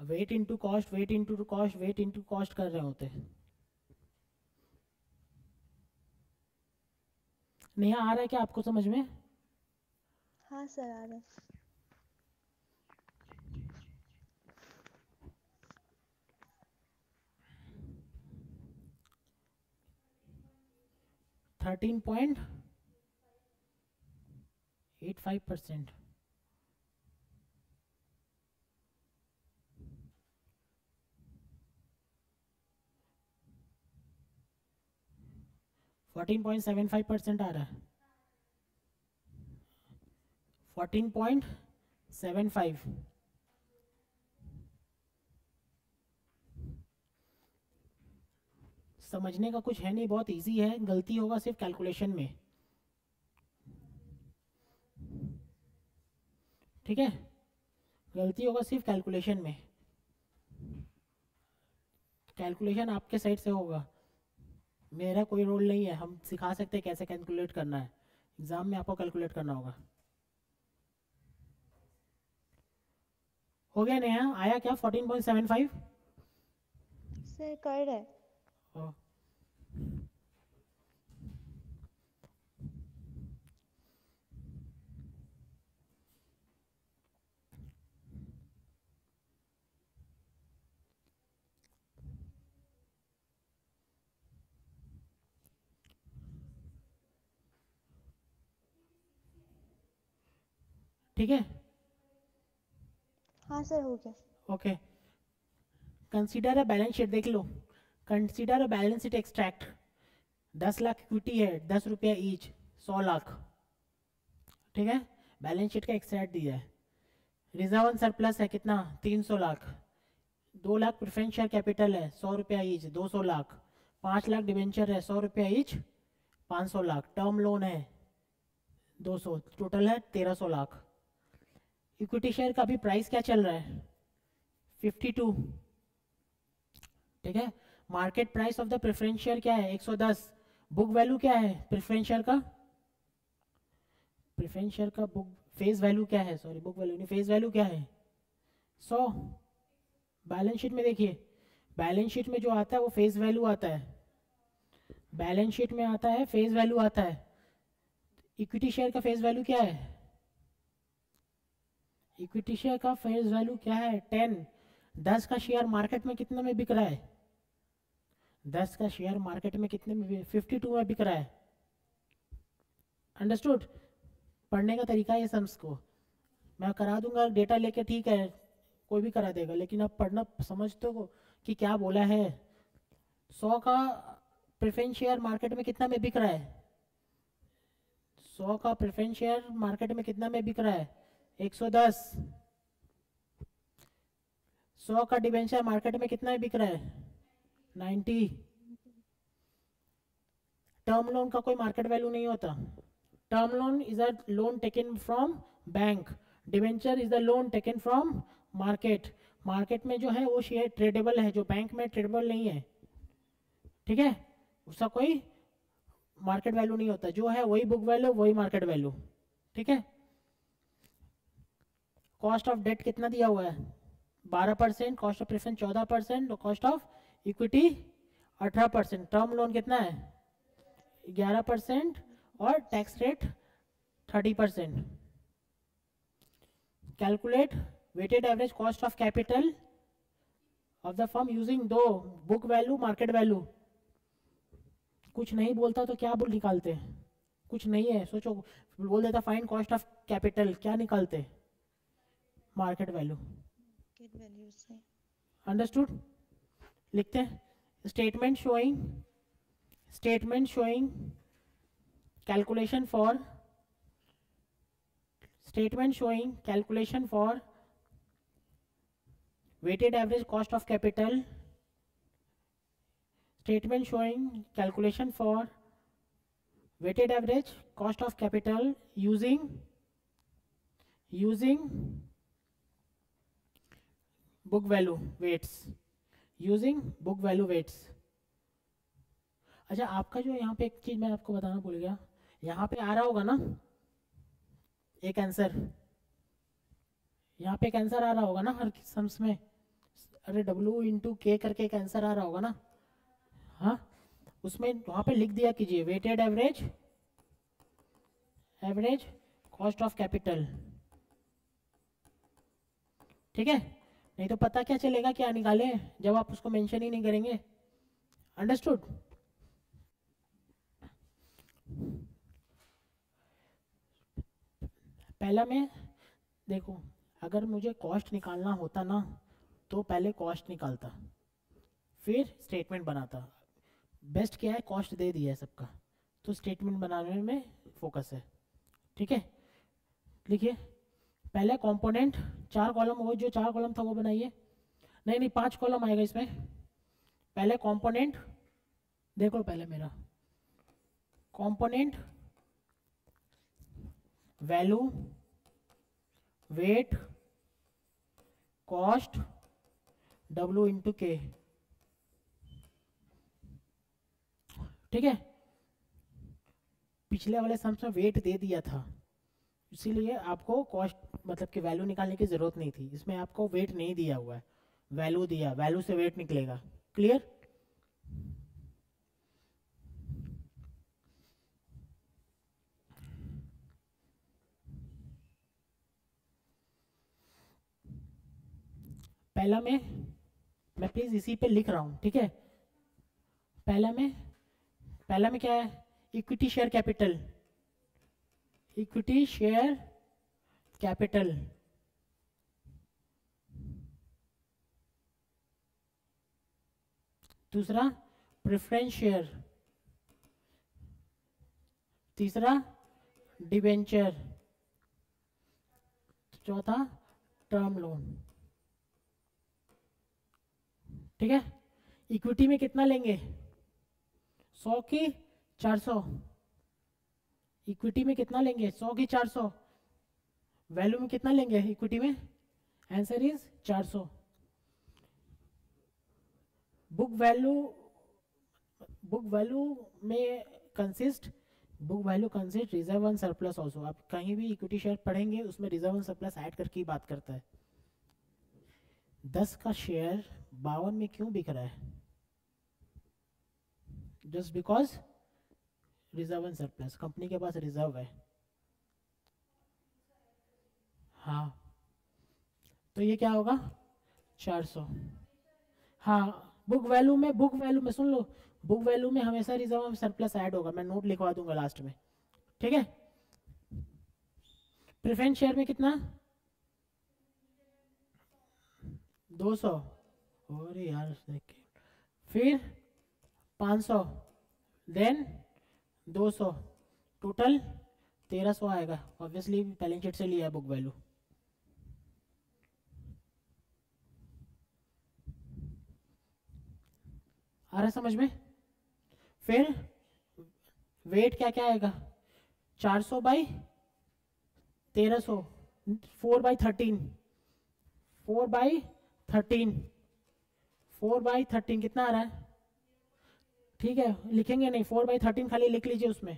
Weight into cost, weight into cost, weight into cost कर रहे होते। नेहा आ रहा है क्या आपको समझ में? हाँ सर आ रहा है। 13.85%। 14.75% आ रहा है। 14.75। समझने का कुछ है नहीं, बहुत इजी है, गलती होगा सिर्फ कैलकुलेशन में। ठीक है, गलती होगा सिर्फ कैलकुलेशन में। कैलकुलेशन आपके साइड से होगा, मेरा कोई रोल नहीं है। हम सिखा सकते हैं कैसे कैलकुलेट करना है, एग्जाम में आपको कैलकुलेट करना होगा। हो गया नेहा, आया क्या 14.75? सर कर रहा है। ओ, ठीक है। हाँ सर हो गया। Okay, consider a balance sheet, देख लो। Consider a balance sheet extract. 10 lakh equity है, 10 रुपया ईच, 100 लाख। ठीक है, बैलेंस शीट का एक्सट्रैक्ट दिया है। रिजर्व एंड सरप्लस है कितना, 300 lakh. 2 lakh preference share capital है, 100 रुपया ईच, 200 लाख। 5 लाख डिवेंचर है, 100 रुपया ईच, 500 लाख। टर्म लोन है 200, टोटल है 1300 लाख। इक्विटी शेयर का अभी प्राइस क्या चल रहा है, 52। ठीक है, market price of the preference share क्या है, 110। बुक वैल्यू क्या है प्रेफरेंस शेयर का, प्रेफरेंस शेयर का बुक फेस वैल्यू क्या है, सॉरी बुक वैल्यू नहीं, फेस वैल्यू क्या है, 100। बैलेंस शीट में देखिए, बैलेंस शीट में जो आता है वो फेस वैल्यू आता है, बैलेंस शीट में आता है फेस वैल्यू आता है। इक्विटी शेयर का फेस वैल्यू क्या है, इक्विटी शेयर का फेस वैल्यू क्या है, 10। 10 का शेयर मार्केट में कितने में बिक रहा है, 10 का शेयर मार्केट में कितने में, 52 में बिक रहा है। अंडरस्टूड? पढ़ने का तरीका है ये सम्स को, मैं करा दूंगा डेटा लेके, ठीक है, कोई भी करा देगा, लेकिन आप पढ़ना समझते हो कि क्या बोला है। 100 का प्रेफरेंस शेयर मार्केट में कितना में बिक रहा है, 100 का प्रेफरेंस शेयर मार्केट में कितना में बिक रहा है? 110। 100 का डिबेंचर मार्केट में कितना में बिक रहा है? 90। टर्म लोन का कोई मार्केट वैल्यू नहीं होता। Term loan is a loan taken from bank, debenture is the loan taken from market. Market में जो है वो शेयर ट्रेडेबल है, जो बैंक में ट्रेडेबल नहीं है, ठीक है, उसका कोई मार्केट वैल्यू नहीं होता, जो है वही बुक वैल्यू वही मार्केट वैल्यू, ठीक है। कॉस्ट ऑफ डेट कितना दिया हुआ है? 12%, कॉस्ट ऑफ प्रेफरेंस 14% और cost of equity 18%। Term loan कितना है? 11% और tax rate 30%। Calculate weighted average cost of capital of the firm using दो बुक वैल्यू मार्केट वैल्यू। कुछ नहीं बोलता तो क्या बोल निकालते? कुछ नहीं है, सोचो, बोल देता फाइंड कॉस्ट ऑफ कैपिटल, क्या निकालते? Market value. मार्केट वैल्यू से। अंडरस्टूड? लिखते हैं statement showing calculation for weighted average cost of capital, statement showing calculation for weighted average cost of capital using book value weights। अच्छा, आपका जो यहाँ पे एक चीज मैं आपको बताना भूल गया, यहाँ पे आ रहा होगा ना एक आंसर, यहाँ पे एक आंसर आ रहा होगा ना हर सम्स में, अरे W/K करके एक आंसर आ रहा होगा ना, हाँ, उसमें वहाँ पे लिख दिया कीजिए weighted average cost of capital, ठीक है, नहीं तो पता क्या चलेगा क्या निकाले जब आप उसको मेंशन ही नहीं करेंगे। अंडरस्टूड? पहला में देखो, अगर मुझे कॉस्ट निकालना होता ना तो पहले कॉस्ट निकालता फिर स्टेटमेंट बनाता। बेस्ट क्या है, कॉस्ट दे दिया है सबका, तो स्टेटमेंट बनाने में फोकस है, ठीक है। लिखिए पहले कंपोनेंट, 4 कॉलम, वो जो 4 कॉलम था वो बनाइए, नहीं 5 कॉलम आएगा इसमें। पहले कंपोनेंट देखो, पहले मेरा component value, wait, cost, W/K, ठीक है। पिछले वाले सम्स में वेट दे दिया था, इसीलिए आपको कॉस्ट मतलब कि वैल्यू निकालने की जरूरत नहीं थी। इसमें आपको वेट नहीं दिया हुआ है, वैल्यू दिया, वैल्यू से वेट निकलेगा। क्लियर? पहला मैं प्लीज इसी पे लिख रहा हूं, ठीक है। पहला में क्या है? इक्विटी शेयर कैपिटल, दूसरा प्रेफरेंस शेयर, तीसरा डिबेंचर, चौथा टर्म लोन, ठीक है। इक्विटी में कितना लेंगे? 100 की 400। इक्विटी में कितना लेंगे? 100 की 400। वैल्यू में कितना लेंगे इक्विटी में? Answer is 400। बुक वैल्यू में consist reserve and surplus also. आप कहीं भी इक्विटी शेयर पढ़ेंगे उसमें रिजर्व एंड सरप्लस ऐड करके ही बात करता है। 10 का शेयर 52 में क्यों बिक रहा है? Just because reserve and surplus, company के पास रिजर्व है, हाँ, तो ये क्या होगा? 400। हाँ, बुक वैल्यू में सुन लो, बुक वैल्यू में हमेशा रिजर्व एंड सरप्लस ऐड होगा, मैं नोट लिखवा दूंगा लास्ट में, ठीक है। प्रेफरेंस शेयर में कितना? 200। अरे यार, फिर 500, देन 200, टोटल 1300 आएगा, ऑब्वियसली बैलेंस शीट से लिया है बुक वैल्यू। आ रहा है समझ में? फिर वेट क्या क्या आएगा, 400 बाई 1300, 4/13, 4/13, 4/13 कितना आ रहा है? ठीक है, लिखेंगे नहीं, 4/13 खाली लिख लीजिए उसमें,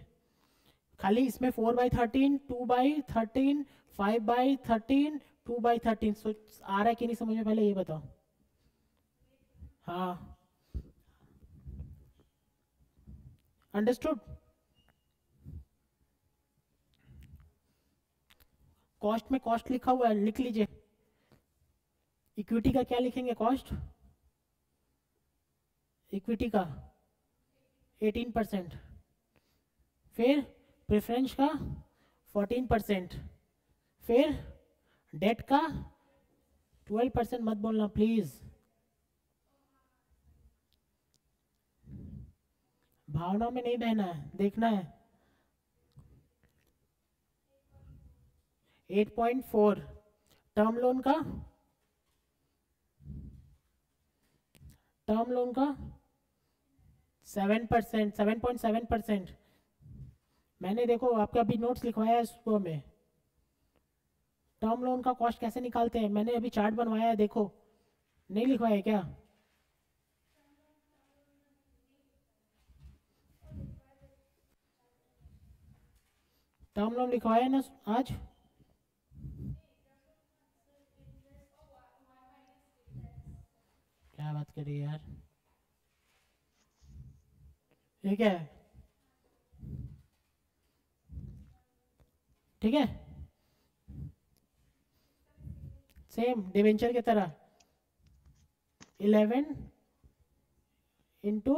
खाली इसमें 4/13, 2/13, 5/13, 2/13। सो आ रहा है कि नहीं समझ में, पहले ये बताओ। हाँ, अंडरस्टूड। कॉस्ट में कॉस्ट लिखा हुआ है, लिख लीजिए। इक्विटी का क्या लिखेंगे, कॉस्ट इक्विटी का 18%, फिर प्रेफरेंस का 14%, फिर डेट का 12%। मत बोलना प्लीज, भावना में नहीं बहना है, देखना है। 8.4 टर्म लोन का, टर्म लोन का 7%, 7.7%। मैंने देखो आपका अभी नोट्स लिखवाया है उसको में, टर्म लोन का कॉस्ट कैसे निकालते हैं, मैंने अभी चार्ट बनवाया है, देखो। नहीं लिखवाया है क्या? टर्म लोन लिखवाया है ना आज? क्या बात कर रही है यार, ये क्या है? ठीक है, सेम डिवेंचर की तरह 11 इंटू,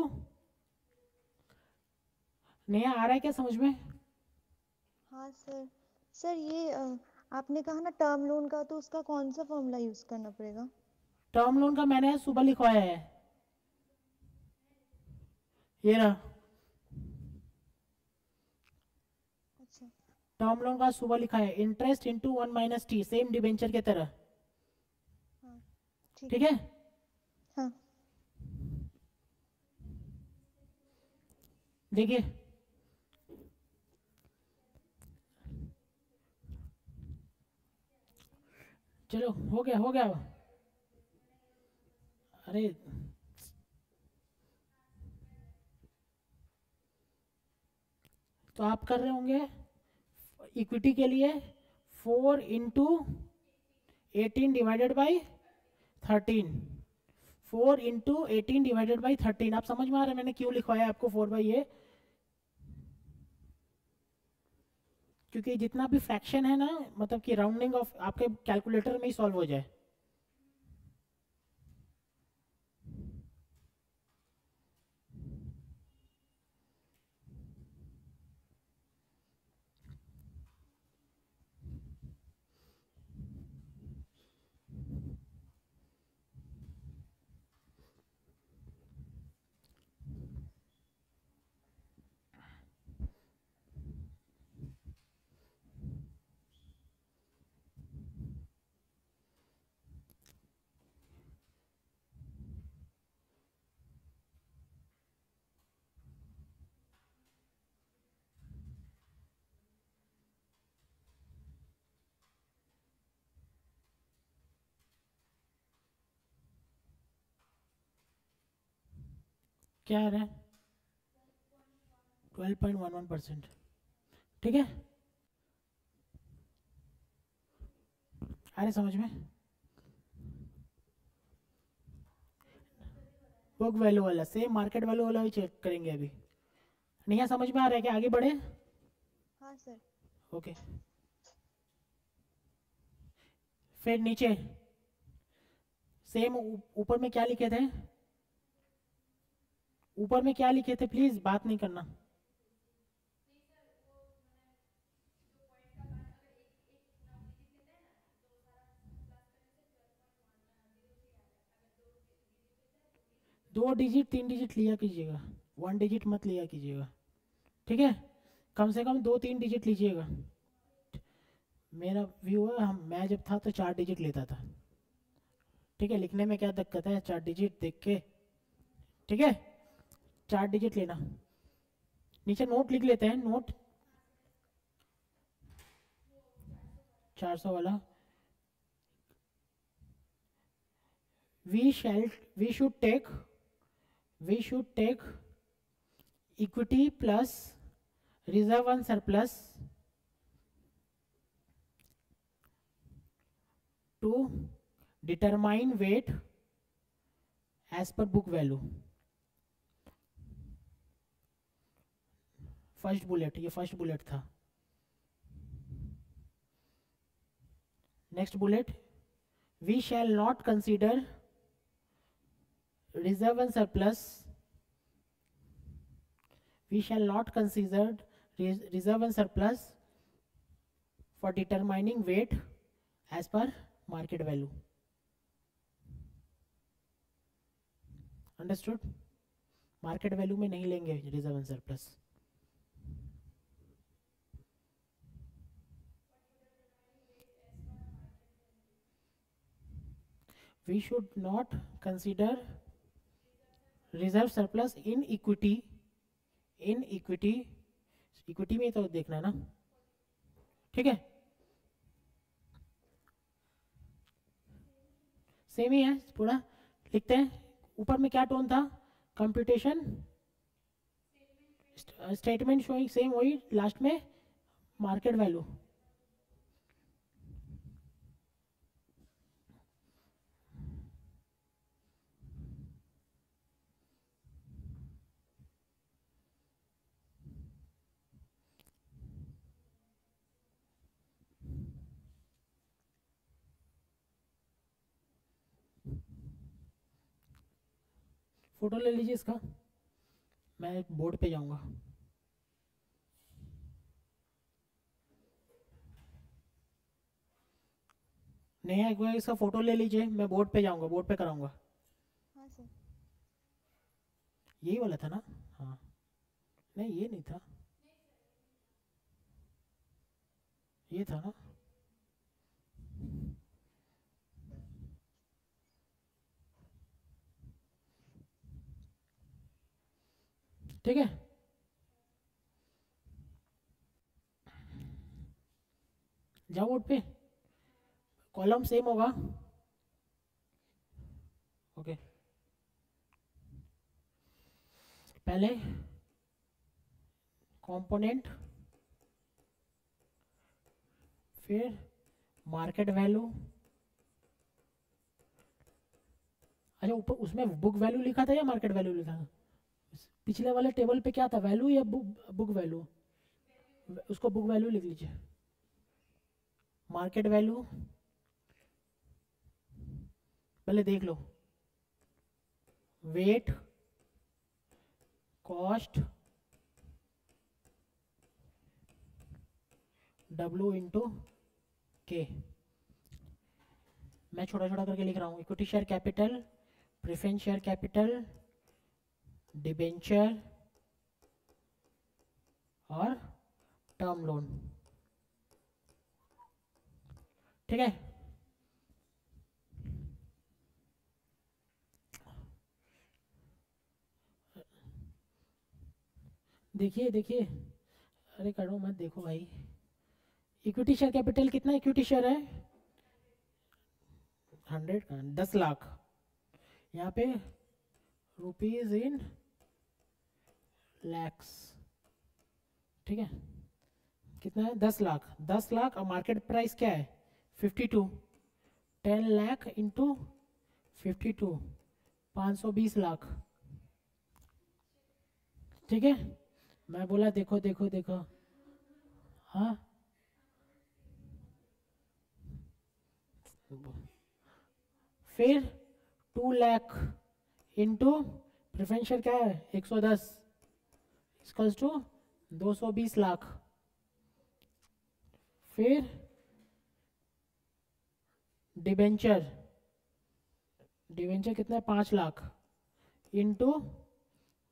नया आ रहा है क्या समझ में? हाँ सर। सर ये आपने कहा ना टर्म लोन का, तो उसका कौन सा फॉर्मूला यूज करना पड़ेगा? टर्म लोन का मैंने सुबह लिखवाया है, ये रहा। अच्छा। टर्म लोन का सुबह लिखा है, interest into 1 - T, same debenture की तरह। हाँ ठीक ठीक है। है, हाँ देखिए चलो, हो गया हो गया। अरे तो आप कर रहे होंगे इक्विटी के लिए 4 × 18 / 13, 4 × 18 / 13। आप समझ में आ रहा है मैंने क्यों लिखवाया आपको 4/, क्योंकि जितना भी फ्रैक्शन है ना, मतलब कि राउंडिंग ऑफ आपके कैलकुलेटर में ही सॉल्व हो जाए। क्या आ रहा है? 12.11%। ठीक है, आ रहे समझ में? बुक वैल्यू वाला सेम मार्केट वैल्यू वाला भी चेक करेंगे अभी। नहीं समझ में आ रहा है क्या, आगे बढ़े? हाँ सर। ओके, फिर नीचे सेम ऊपर में क्या लिखे थे, ऊपर में क्या लिखे थे, प्लीज बात नहीं करना। दो डिजिट 3 डिजिट लिया कीजिएगा, 1 डिजिट मत लिया कीजिएगा। ठीक है, कम से कम 2-3 डिजिट लीजिएगा। मेरा व्यू है, मैं जब था तो 4 डिजिट लेता था। ठीक है, लिखने में क्या दिक्कत है, 4 डिजिट देख के। ठीक है, 4 डिजिट लेना। नीचे नोट लिख लेते हैं, नोट 400 वाला। we should take equity plus reserve and surplus to determine weight as per book value। First bullet, ये फर्स्ट बुलेट था। Next bullet, we shall not consider reserve and surplus reserve and surplus for determining weight as per market value। Understood? Market value में नहीं लेंगे reserve and surplus. we should not consider reserve surplus in equity में तो देखना है ना। ठीक है, सेम ही है पूरा। लिखते हैं, ऊपर में क्या टोन था, कंप्यूटेशन स्टेटमेंट शोइंग सेम, वही लास्ट में मार्केट वैल्यू। फोटो ले लीजिए इसका, मैं बोर्ड पे जाऊंगा। नहीं, एक बार इसका फोटो ले लीजिए, मैं बोर्ड पे जाऊंगा, बोर्ड पे कराऊंगा। हाँ सर। यही वाला था ना? हाँ, नहीं ये नहीं था, ये था ना। ठीक है, जाओ बोर्ड पे, कॉलम सेम होगा। ओके, पहले कंपोनेंट, फिर मार्केट वैल्यू। अच्छा, ऊपर उसमें बुक वैल्यू लिखा था या मार्केट वैल्यू लिखा था? पिछले वाले टेबल पे क्या था, वैल्यू या बुक वैल्यू? उसको बुक वैल्यू लिख लीजिए। मार्केट वैल्यू पहले देख लो, वेट, कॉस्ट, W इंटू के। मैं छोटा छोटा करके लिख रहा हूँ। Equity share capital, preference share capital, debenture और टर्म लोन। ठीक है, देखिए देखिए, अरे करो मत, देखो भाई। इक्विटी शेयर कैपिटल कितना इक्विटी शेयर है? 100 का 10 लाख। यहाँ पे रुपीज इन लैक्स। ठीक है, कितना है? 10 लाख। 10 लाख और मार्केट प्राइस क्या है? 52। 10 लाख इंटू 52, 520 लाख। ठीक है, मैं बोला देखो देखो देखो। हाँ, फिर 2 लाख इंटू प्रेफरेंस शेयर क्या है? 110 इक्वल्स टू 220 लाख। फिर डिबेंचर, डिबेंचर कितना है? 5 lakh into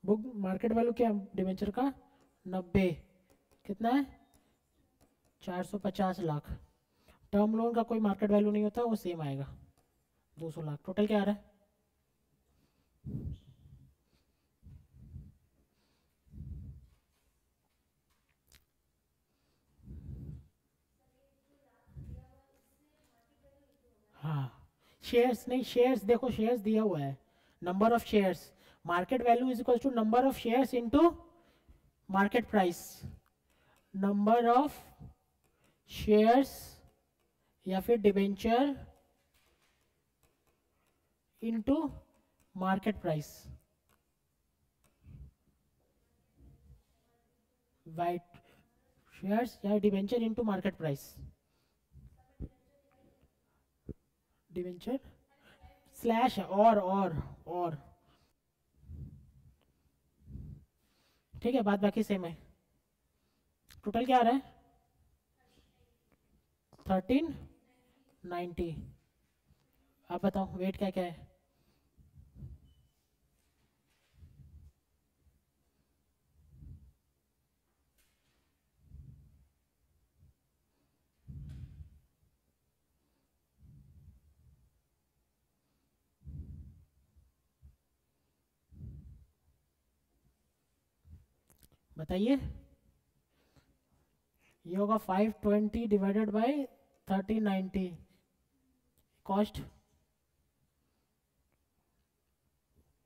book market value क्या है डिबेंचर का? 90, कितना है? 450 लाख। टर्म लोन का कोई मार्केट वैल्यू नहीं होता, वो सेम आएगा 200 लाख। टोटल क्या आ रहा है? हाँ, शेयर्स नहीं, शेयर्स देखो, शेयर्स दिया हुआ है, number of shares. Market value is equal to number of shares into market price. Number of shares या फिर debenture into market price. White shares या debenture into market price. Debenture slash और ठीक है, बात बाकी सेम है। टोटल क्या आ रहा है? 1390। आप बताओ वेट क्या क्या है? बताइए। ये होगा 520 डिवाइडेड बाय 1390। कॉस्ट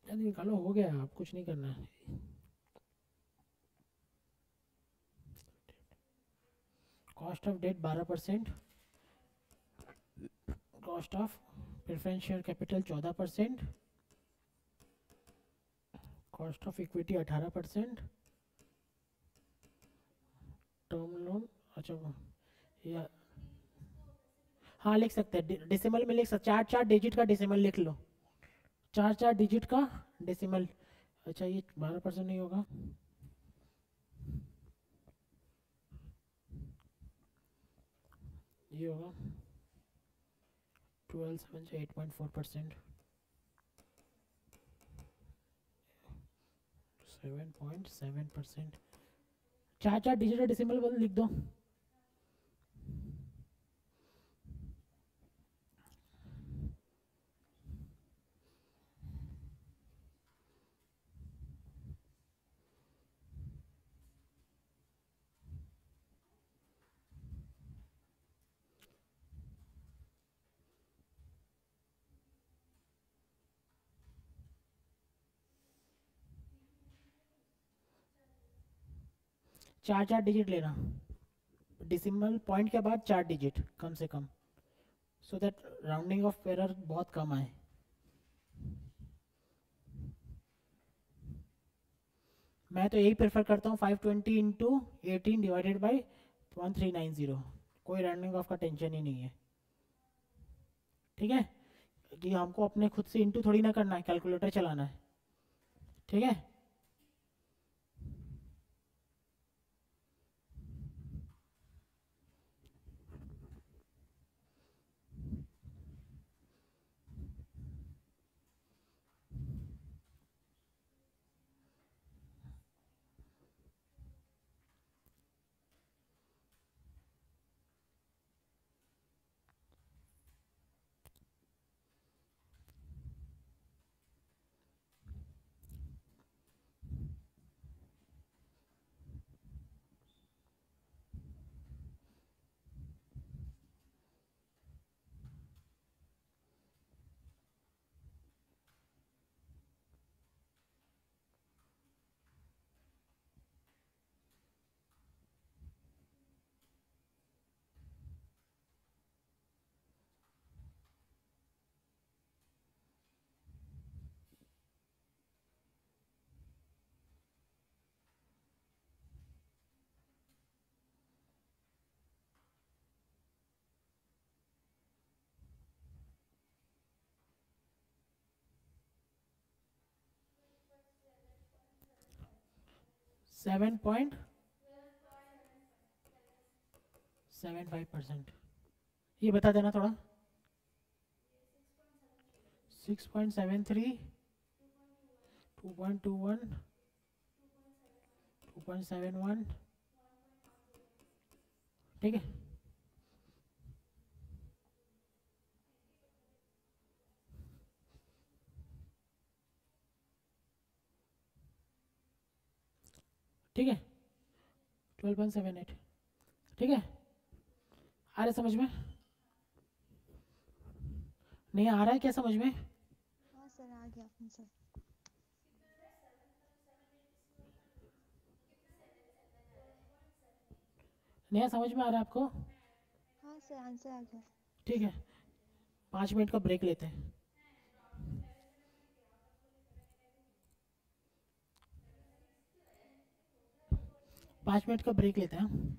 निकालो, हो गया, आप कुछ नहीं करना है। Cost of debt 12%, cost of preference share capital 14%, cost of equity 18%, term loan, अच्छा या हाँ लिख सकते हैं, डेसिमल में लिख सकते, चार चार डिजिट का डेसिमल लिख लो, चार चार डिजिट का डेसिमल। अच्छा ये 12% नहीं होगा, ये होगा 12 7 से 8.4%, 7.7%। चार चार डिजिट का डेसिमल बोल लिख दो। चार चार डिजिट लेना, डेसिमल पॉइंट के बाद चार डिजिट कम से कम, so that rounding off error बहुत कम आए। मैं तो यही प्रेफर करता हूँ 520 इंटू 18 डिवाइडेड बाई 1390। कोई राउंडिंग ऑफ का टेंशन ही नहीं है, ठीक है, कि हमको अपने खुद से इंटू थोड़ी ना करना है, कैलकुलेटर चलाना है, ठीक है। सेवन पॉइंट 75%, ये बता देना थोड़ा। 6.73, 2.21, 2.71, ठीक है। ठीक है 12.78। ठीक है, आ रहा है समझ में? नहीं आ रहा है क्या समझ में? हाँ सर आ गया आंसर। नहीं समझ में आ रहा है आपको? हाँ सर आंसर आ गया। ठीक है, 5 मिनट का ब्रेक लेते हैं। 5 मिनट का ब्रेक लेते हैं।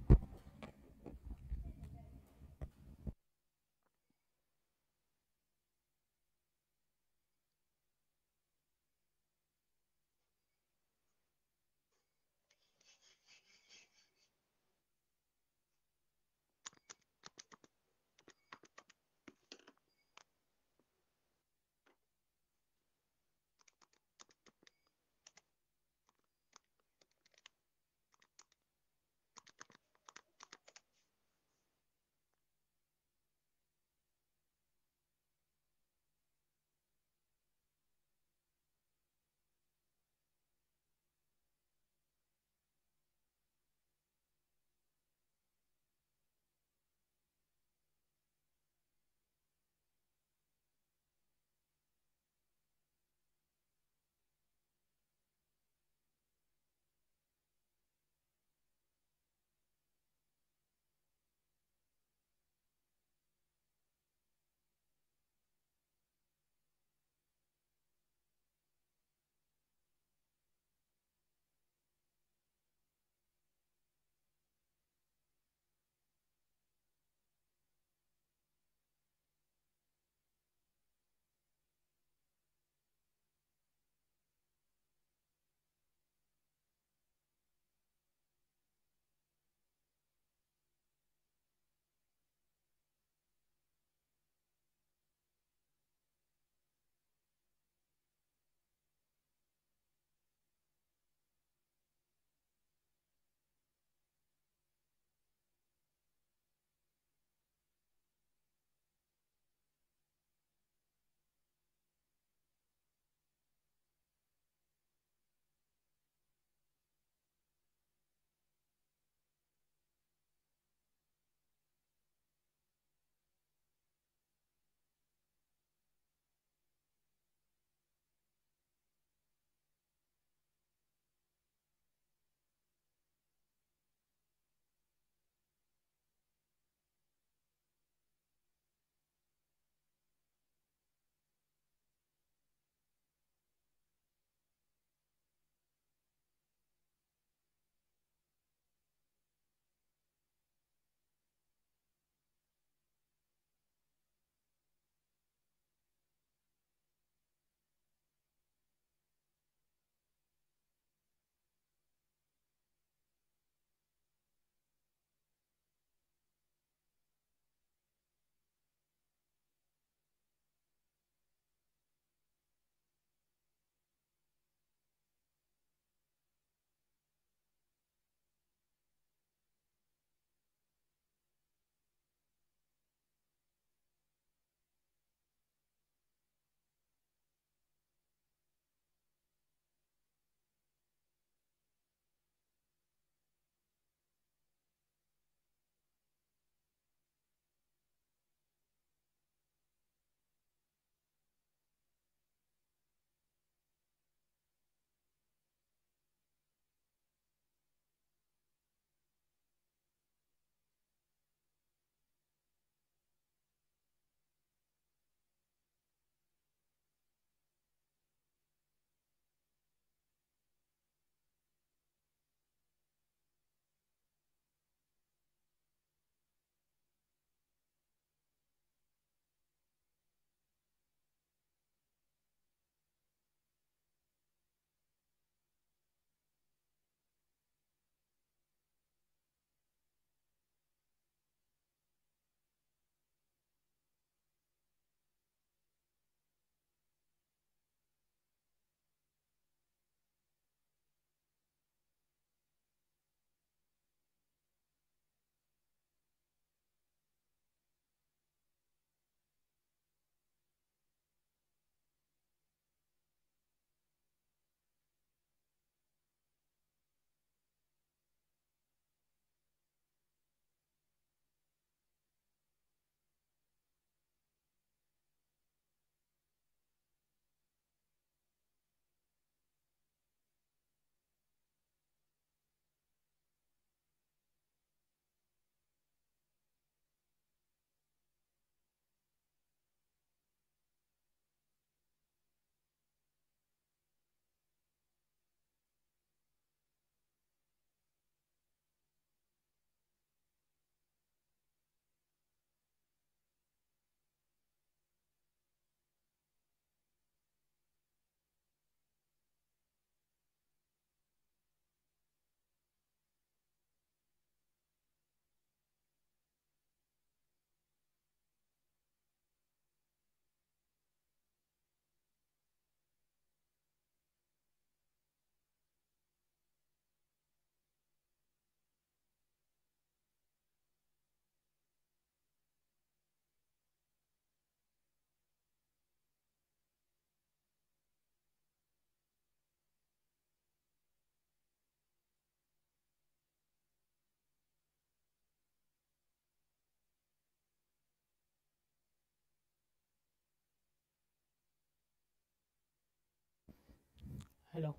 हेलो,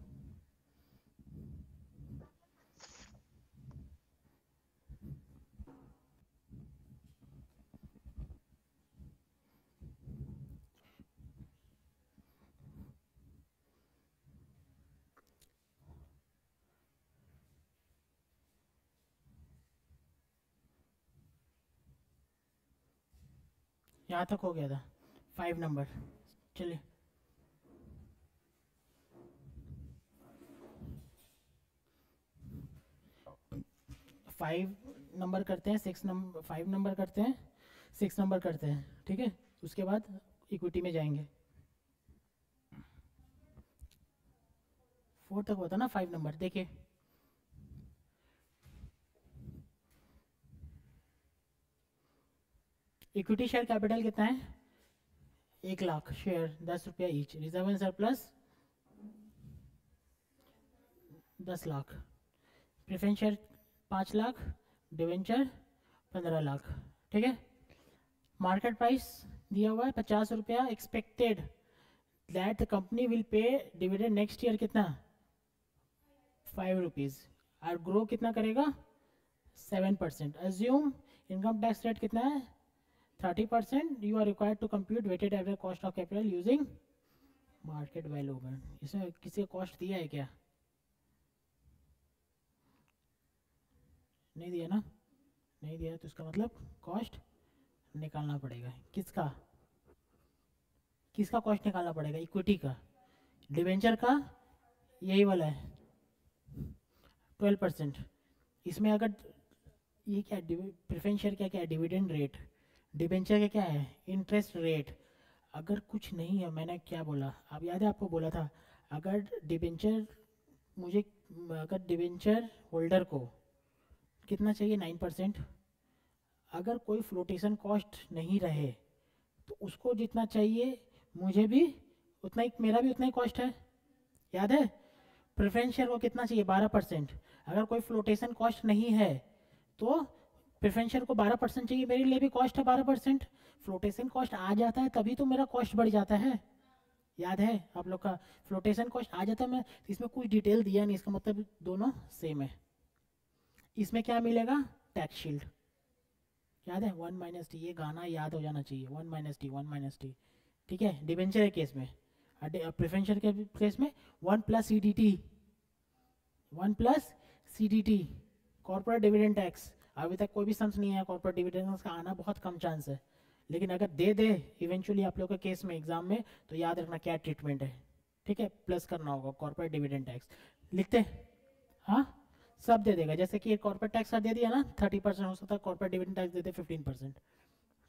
यहाँ तक हो गया था 5 नंबर। चलिए 5 नंबर करते हैं, 6 नंबर, 5 नंबर करते हैं, 6 नंबर करते हैं, ठीक है। उसके बाद इक्विटी में जाएंगे। 4 तक होता ना 5 नंबर। देखिए इक्विटी शेयर कैपिटल कितना है, 1 लाख शेयर, 10 रुपया each. Reserve and surplus 10 lakh. Preference share 5 lakh, debenture 15 lakh, ठीक है। मार्केट प्राइस दिया हुआ है 50 रुपया। Expected that the company will pay dividend next year कितना, 5 रुपीज़। और ग्रो कितना करेगा, 7%। अज्यूम इनकम टैक्स रेट कितना है, 30%। You are required to compute weighted average cost of capital using market value. इसमें किसी का कॉस्ट दिया है क्या, नहीं दिया ना, नहीं दिया तो इसका मतलब कॉस्ट निकालना पड़ेगा। किसका, किसका कॉस्ट निकालना पड़ेगा, इक्विटी का। डिवेंचर का यही वाला है 12%। इसमें अगर ये क्या प्रेफरेंस शेयर क्या क्या है, डिविडेंड रेट। डिवेंचर का क्या है, इंटरेस्ट रेट। अगर कुछ नहीं है, मैंने क्या बोला, अब याद है आपको बोला था, अगर डिवेंचर मुझे, अगर डिवेंचर होल्डर को कितना चाहिए, 9%। अगर कोई फ्लोटेशन कॉस्ट नहीं रहे तो उसको जितना चाहिए मुझे भी उतना ही, मेरा भी उतना ही कॉस्ट है, याद है। प्रेफरेंस शेयर को कितना चाहिए, 12%। अगर कोई फ्लोटेशन कॉस्ट नहीं है तो प्रेफरेंस शेयर को 12% चाहिए, मेरे लिए भी कॉस्ट है 12%। फ्लोटेशन कॉस्ट आ जाता है तभी तो मेरा कॉस्ट बढ़ जाता है, याद है आप लोग का। फ्लोटेशन कॉस्ट आ जाता है, मैं इसमें कुछ डिटेल दिया नहीं, इसका मतलब दोनों सेम है। इसमें क्या मिलेगा, टैक्स शील्ड, याद है 1 - t। ये गाना याद हो जाना चाहिए, 1 - t, 1 - t, ठीक है। डिवेंचर के केस में, प्रेफरेंशियल के केस में 1 + CDT, 1 + CDT। Corporate dividend tax अभी तक कोई भी सम्स नहीं है, कॉर्पोरेट डिविडेंड का आना बहुत कम चांस है, लेकिन अगर दे दे इवेंचुअली आप लोग के केस में एग्जाम में, तो याद रखना क्या ट्रीटमेंट है, ठीक है। प्लस करना होगा कॉर्पोरेट डिविडेंड टैक्स, लिखते हैं, हाँ सब दे देगा। जैसे कि कॉर्पोरेट टैक्स का दे दिया ना 30%, हो सकता है कॉर्पोरेट डिविडेंड टैक्स दे दे 15%,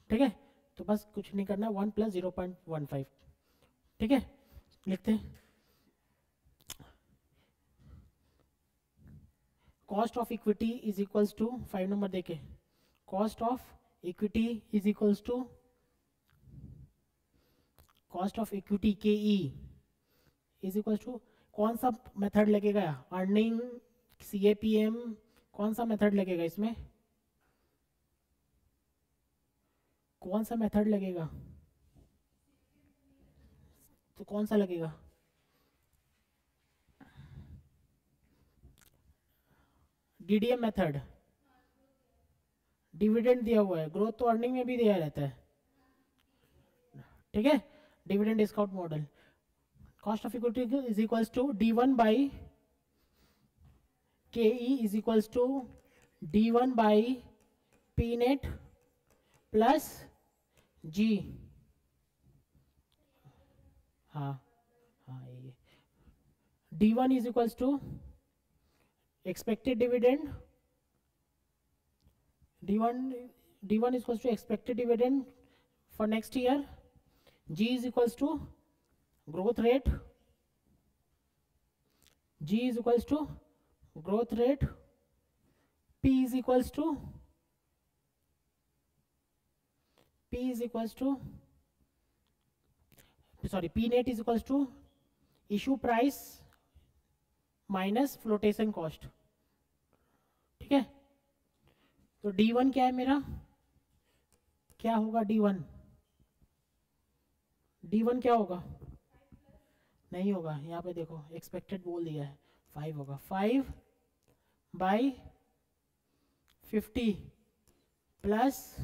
ठीक है। तो बस कुछ नहीं करना, 1 + 0.15, ठीक है। लिखते हैं cost of equity is equals to, 5 number देखे, cost of equity is equals to, cost of equity के ई इज इक्वल्स टू, कौन सा मेथड लगेगा, अर्निंग, CAPM, कौन सा मेथड लगेगा इसमें, कौन सा मेथड लगेगा, तो कौन सा लगेगा, DDM मेथड। डिविडेंड दिया हुआ है, ग्रोथ तो अर्निंग में भी दिया रहता है, ठीक है। Dividend discount model, cost of equity is equals to D1/KE is equals to D1/P net plus G। हाँ हाँ, ये D1 is equals to expected dividend, D1 is equals to expected dividend for next year. G is equals to growth rate, G is equals to growth rate, P is equals to, P is equals to, sorry, P net is equals to issue price minus flotation cost, ठीक है। तो D1 क्या है मेरा, क्या होगा D1, D1 क्या होगा, नहीं होगा, यहाँ पे देखो एक्सपेक्टेड बोल दिया है 5 होगा, 5/50 प्लस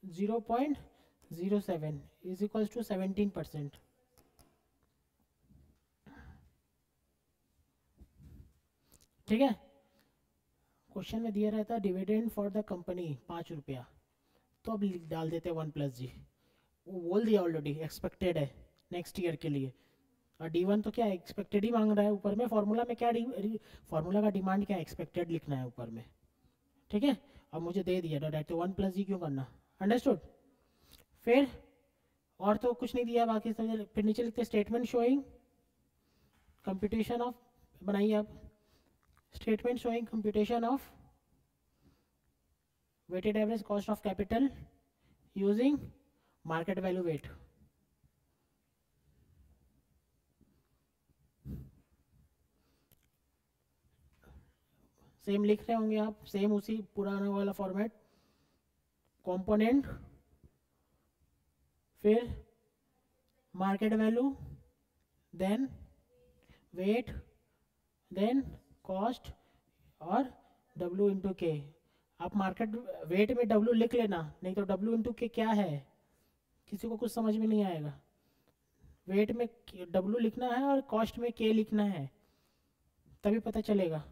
0.07 इज इक्वल्स टू 17%। ठीक है, क्वेश्चन में दिया रहता है डिविडेंड फॉर द कंपनी 5 रुपया, तो अब डाल देते हैं 1+G, वो बोल दिया ऑलरेडी एक्सपेक्टेड है नेक्स्ट ईयर के लिए। और D1 तो क्या एक्सपेक्टेड ही मांग रहा है, ऊपर में फॉर्मूला में क्या फॉर्मूला का डिमांड क्या एक्सपेक्टेड लिखना है ऊपर में। ठीक है, अब मुझे दे दिया डायरेक्ट, तो 1+G क्यों करना, अंडरस्टूड। फिर और तो कुछ नहीं दिया बाकी समझ, फिर नीचे लिखते स्टेटमेंट शोइंग कंप्यूटेशन ऑफ, बनाइए आप statement showing computation of weighted average cost of capital using market value weight। Same लिख रहे होंगे आप, सेम उसी पुराना वाला फॉर्मेट, कंपोनेंट फिर market value then weight then cost और W इंटू के। आप मार्केट वेट में W लिख लेना, नहीं तो W इंटू के क्या है किसी को कुछ समझ में नहीं आएगा। वेट में W लिखना है और कॉस्ट में K लिखना है, तभी पता चलेगा।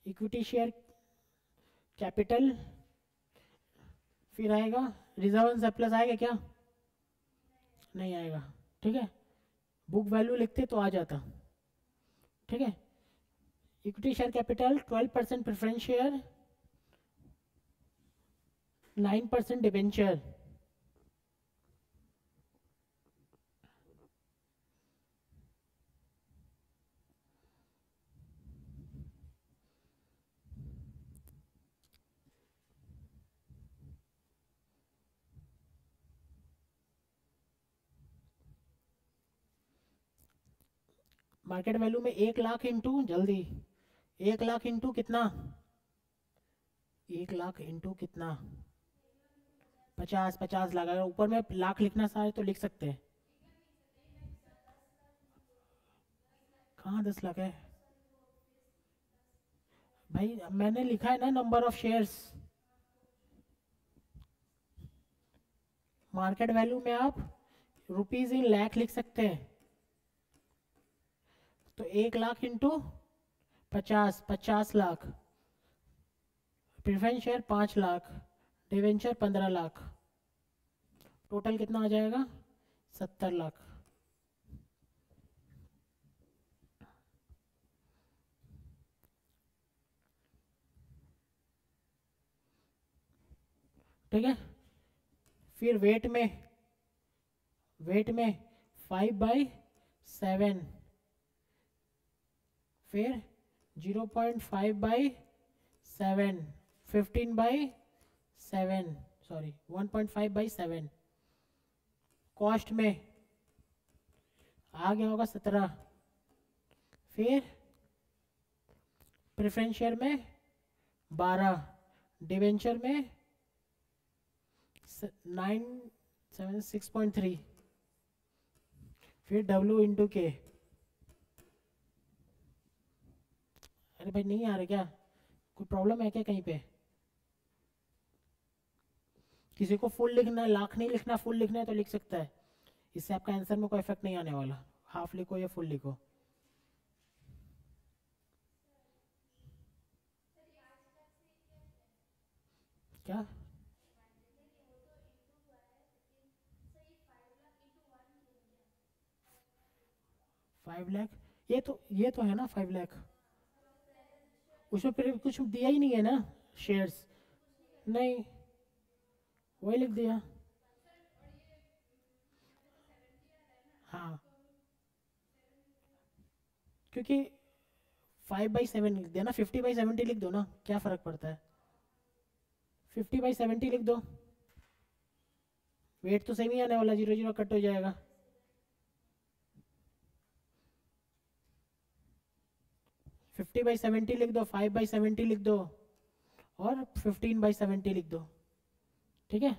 इक्विटी शेयर कैपिटल, फिर आएगा रिजर्व एंड सरप्लस, आएगा क्या, नहीं आएगा। ठीक है, बुक वैल्यू लिखते तो आ जाता। ठीक है, equity share capital 12% preference share, 9% debenture. Market value में 1 लाख इंटू, जल्दी 1 लाख इंटू कितना, 1 लाख इंटू कितना 50, 50 लाख। अगर ऊपर में लाख लिखना सारे तो लिख सकते हैं, कहाँ 10 लाख है भाई, मैंने लिखा है ना number of shares. Market value में आप रुपीज इन लाख लिख सकते हैं, तो 1 lakh into 50, 50 lakh, preference share 5 lakh, debenture 15 lakh, total कितना आ जाएगा 70 लाख। ठीक है, फिर वेट में 5/7, फिर 0.5/7, 15/7, सॉरी 1.5/7। कॉस्ट में आ गया होगा 17, फिर प्रेफरेंस शेयर में 12, डिवेंचर में 976.3, फिर W इंटू के। अरे भाई नहीं आ रहा क्या, कोई प्रॉब्लम है क्या कहीं पे, किसी को फुल लिखना है, लाख नहीं लिखना, फुल लिखना है तो लिख सकता है, इससे आपका आंसर में कोई इफेक्ट नहीं आने वाला। हाफ लिखो या फुल लिखो। क्या 5 लाख, ये तो है ना 5 लाख, उसमें फिर कुछ दिया ही नहीं है ना शेयर्स, नहीं वही लिख दिया। हाँ, क्योंकि 5/7 लिख दिया ना, 50/70 लिख दो ना, क्या फर्क पड़ता है, 50/70 लिख दो, वेट तो सेम ही आने वाला, 0 0 कट हो जाएगा। फिफ्टी बाई 70 लिख दो, 5/70 लिख दो और 15/70 लिख दो। ठीक है,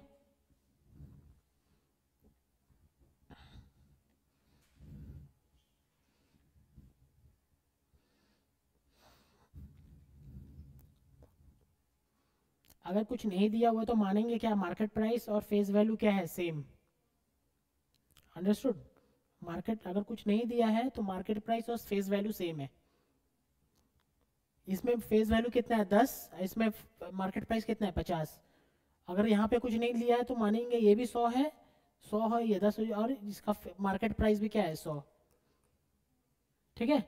अगर कुछ नहीं दिया हुआ तो मानेंगे क्या, मार्केट प्राइस और फेस वैल्यू क्या है, सेम। अंडरस्टूड। मार्केट अगर कुछ नहीं दिया है तो मार्केट प्राइस और फेस वैल्यू सेम है। इसमें फेस वैल्यू कितना है 10, इसमें मार्केट प्राइस कितना है 50। अगर यहाँ पे कुछ नहीं लिया है तो मानेंगे ये भी 100 है, 100 है, ये 10 और इसका मार्केट प्राइस भी क्या है 100। ठीक है।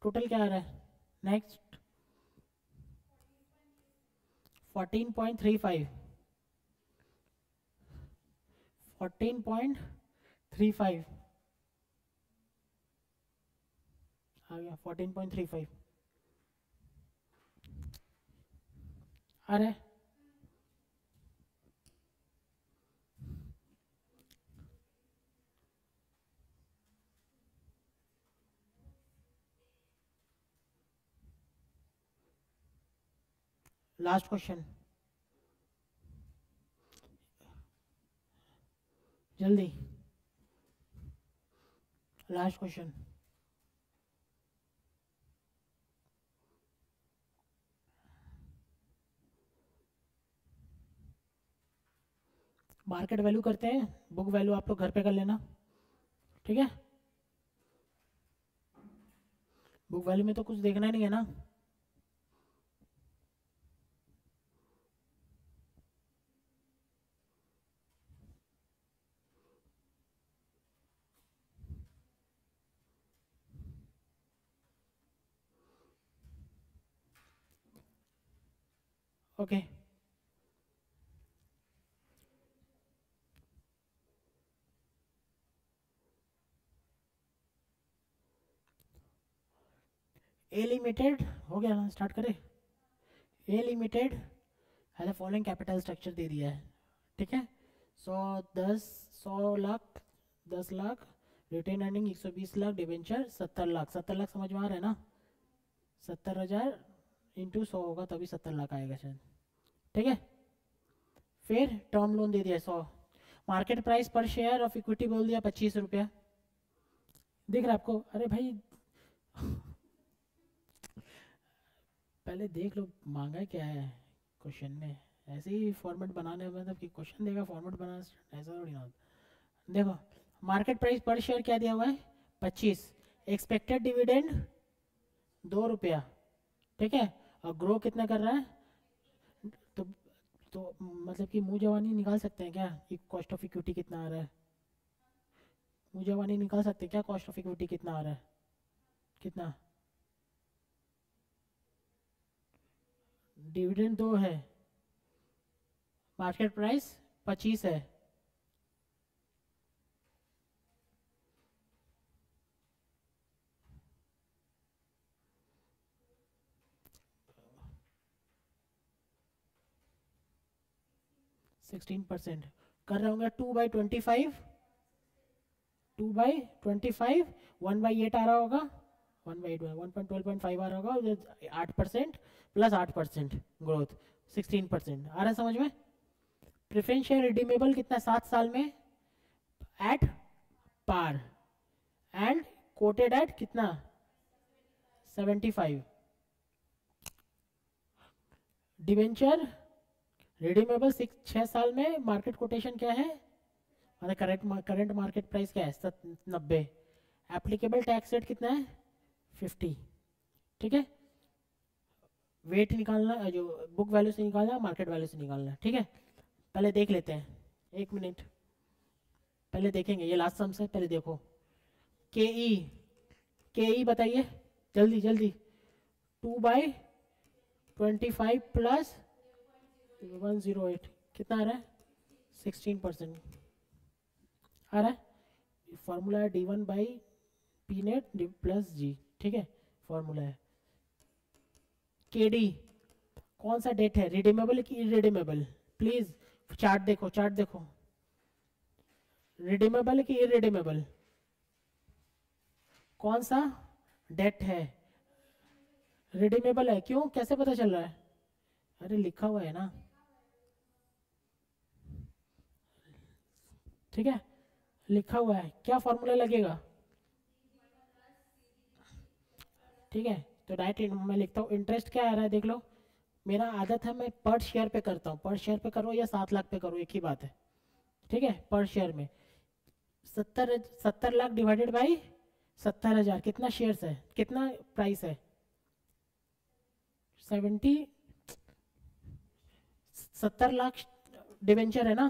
टोटल क्या आ रहा है नेक्स्ट, 14.35, 14.35 आ गया, 14.35 आ रहा है। लास्ट क्वेश्चन, जल्दी, लास्ट क्वेश्चन। मार्केट वैल्यू करते हैं, बुक वैल्यू आप लोग घर पे कर लेना, ठीक है। बुक वैल्यू में तो कुछ देखना नहीं है ना। ओके ए लिमिटेड हो गया ना, स्टार्ट करें। ए लिमिटेड है फॉलोइंग कैपिटल स्ट्रक्चर दे दिया है, ठीक है। 100 10 lakh, retained earning 120 lakh, debenture 70 lakh. 70 lakh समझ में आ रहा है ना, 70,000 इंटू 100 होगा तभी 70 लाख आएगा शायद, ठीक है। फिर टर्म लोन दे दिया 100, मार्केट प्राइस पर शेयर ऑफ इक्विटी बोल दिया 25 रुपया, दिख रहा है आपको। अरे भाई पहले देख लो मांगा क्या है क्वेश्चन में, ऐसे ही फॉर्मेट बनाने में, मतलब कि क्वेश्चन देगा फॉर्मेट बनाना ऐसा थोड़ी ना होता। देखो मार्केट प्राइस पर शेयर क्या दिया हुआ है 25, एक्सपेक्टेड डिविडेंड 2 रुपया, ठीक है। और ग्रो कितना कर रहा है, तो मतलब कि मुँह जवानी निकाल सकते हैं क्या, कॉस्ट ऑफ इक्विटी कितना आ रहा है, मुँह जवानी निकाल सकते हैं क्या, कॉस्ट ऑफ इक्विटी कितना आ रहा है, कितना, डिविडेंड 2 है, मार्केट प्राइस 25 है, सिक्सटीन परसेंट कर रहे होंगे 2/25, 2/25, 1/8 आ रहा होगा, 1/8 1.12.5 आ रहा होगा, 8% प्लस 8% ग्रोथ, 16% आ रहा है समझ में। प्रेफरेंस शेयर रिडीमेबल कितना 7 साल में at par, and quoted at कितना 75। डिवेंचर रिडीमेबल 6 साल में, मार्केट कोटेशन क्या है, मतलब करंट मार्केट प्राइस क्या है 90, एप्लीकेबल टैक्स रेट कितना है 50, ठीक है। वेट निकालना जो बुक वैल्यू से निकालना, मार्केट वैल्यू से निकालना, ठीक है। पहले देख लेते हैं, 1 मिनट पहले देखेंगे, ये लास्ट सम से पहले देखो। के ई, के ई बताइए जल्दी जल्दी, 2/25 प्लस 108 कितना आ रहा है 16% आ रहा है। फॉर्मूला है D1/P नेट प्लस जी, ठीक है फॉर्मूला है। के डी कौन सा डेट है, रिडीमेबल कि इरिडीमेबल, प्लीज चार्ट देखो, चार्ट देखो, रिडीमेबल कि इरिडीमेबल, कौन सा डेट है, रिडीमेबल है, क्यों कैसे पता चल रहा है, अरे लिखा हुआ है ना, ठीक है, लिखा हुआ है, क्या फॉर्मूला लगेगा, ठीक है। तो डायरेक्ट मैं लिखता हूँ, इंटरेस्ट क्या आ रहा है देख लो, मेरा आदत है मैं पर शेयर पे करता हूँ, पर शेयर पे करूँ या 7 लाख पे करूँ एक ही बात है, ठीक है। पर शेयर में 70 लाख डिवाइडेड बाई 70,000, कितना शेयर्स है, कितना प्राइस है, 70, 70 लाख डिवेंचर है ना,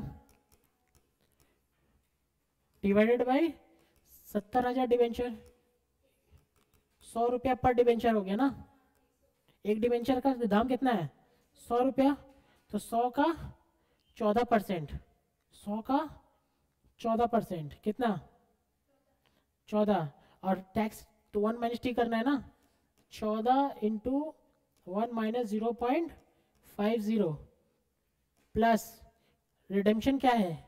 डिवाइडेड बाई 70,000 डिवेंचर, 100 रुपया पर डिवेंचर हो गया ना, एक डिवेंचर का दाम कितना है, 100 रुपया, तो 100 का 14%, 100 का 14% कितना, 14, और टैक्स तो 1 - करना है ना, 14 × 1 - 0.50 प्लस रिडेम्पशन क्या है,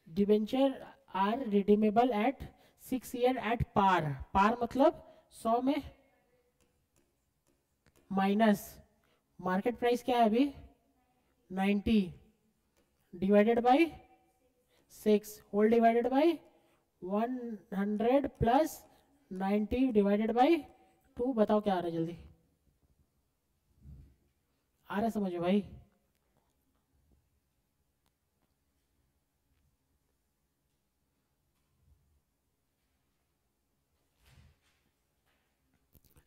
debenture are redeemable at 6 year at par, par मतलब 100 में माइनस मार्केट प्राइस क्या है अभी 90 divided by 6 whole divided by 100 plus 90 divided by 2, बताओ क्या आ रहा है जल्दी, आ रहा है समझो भाई,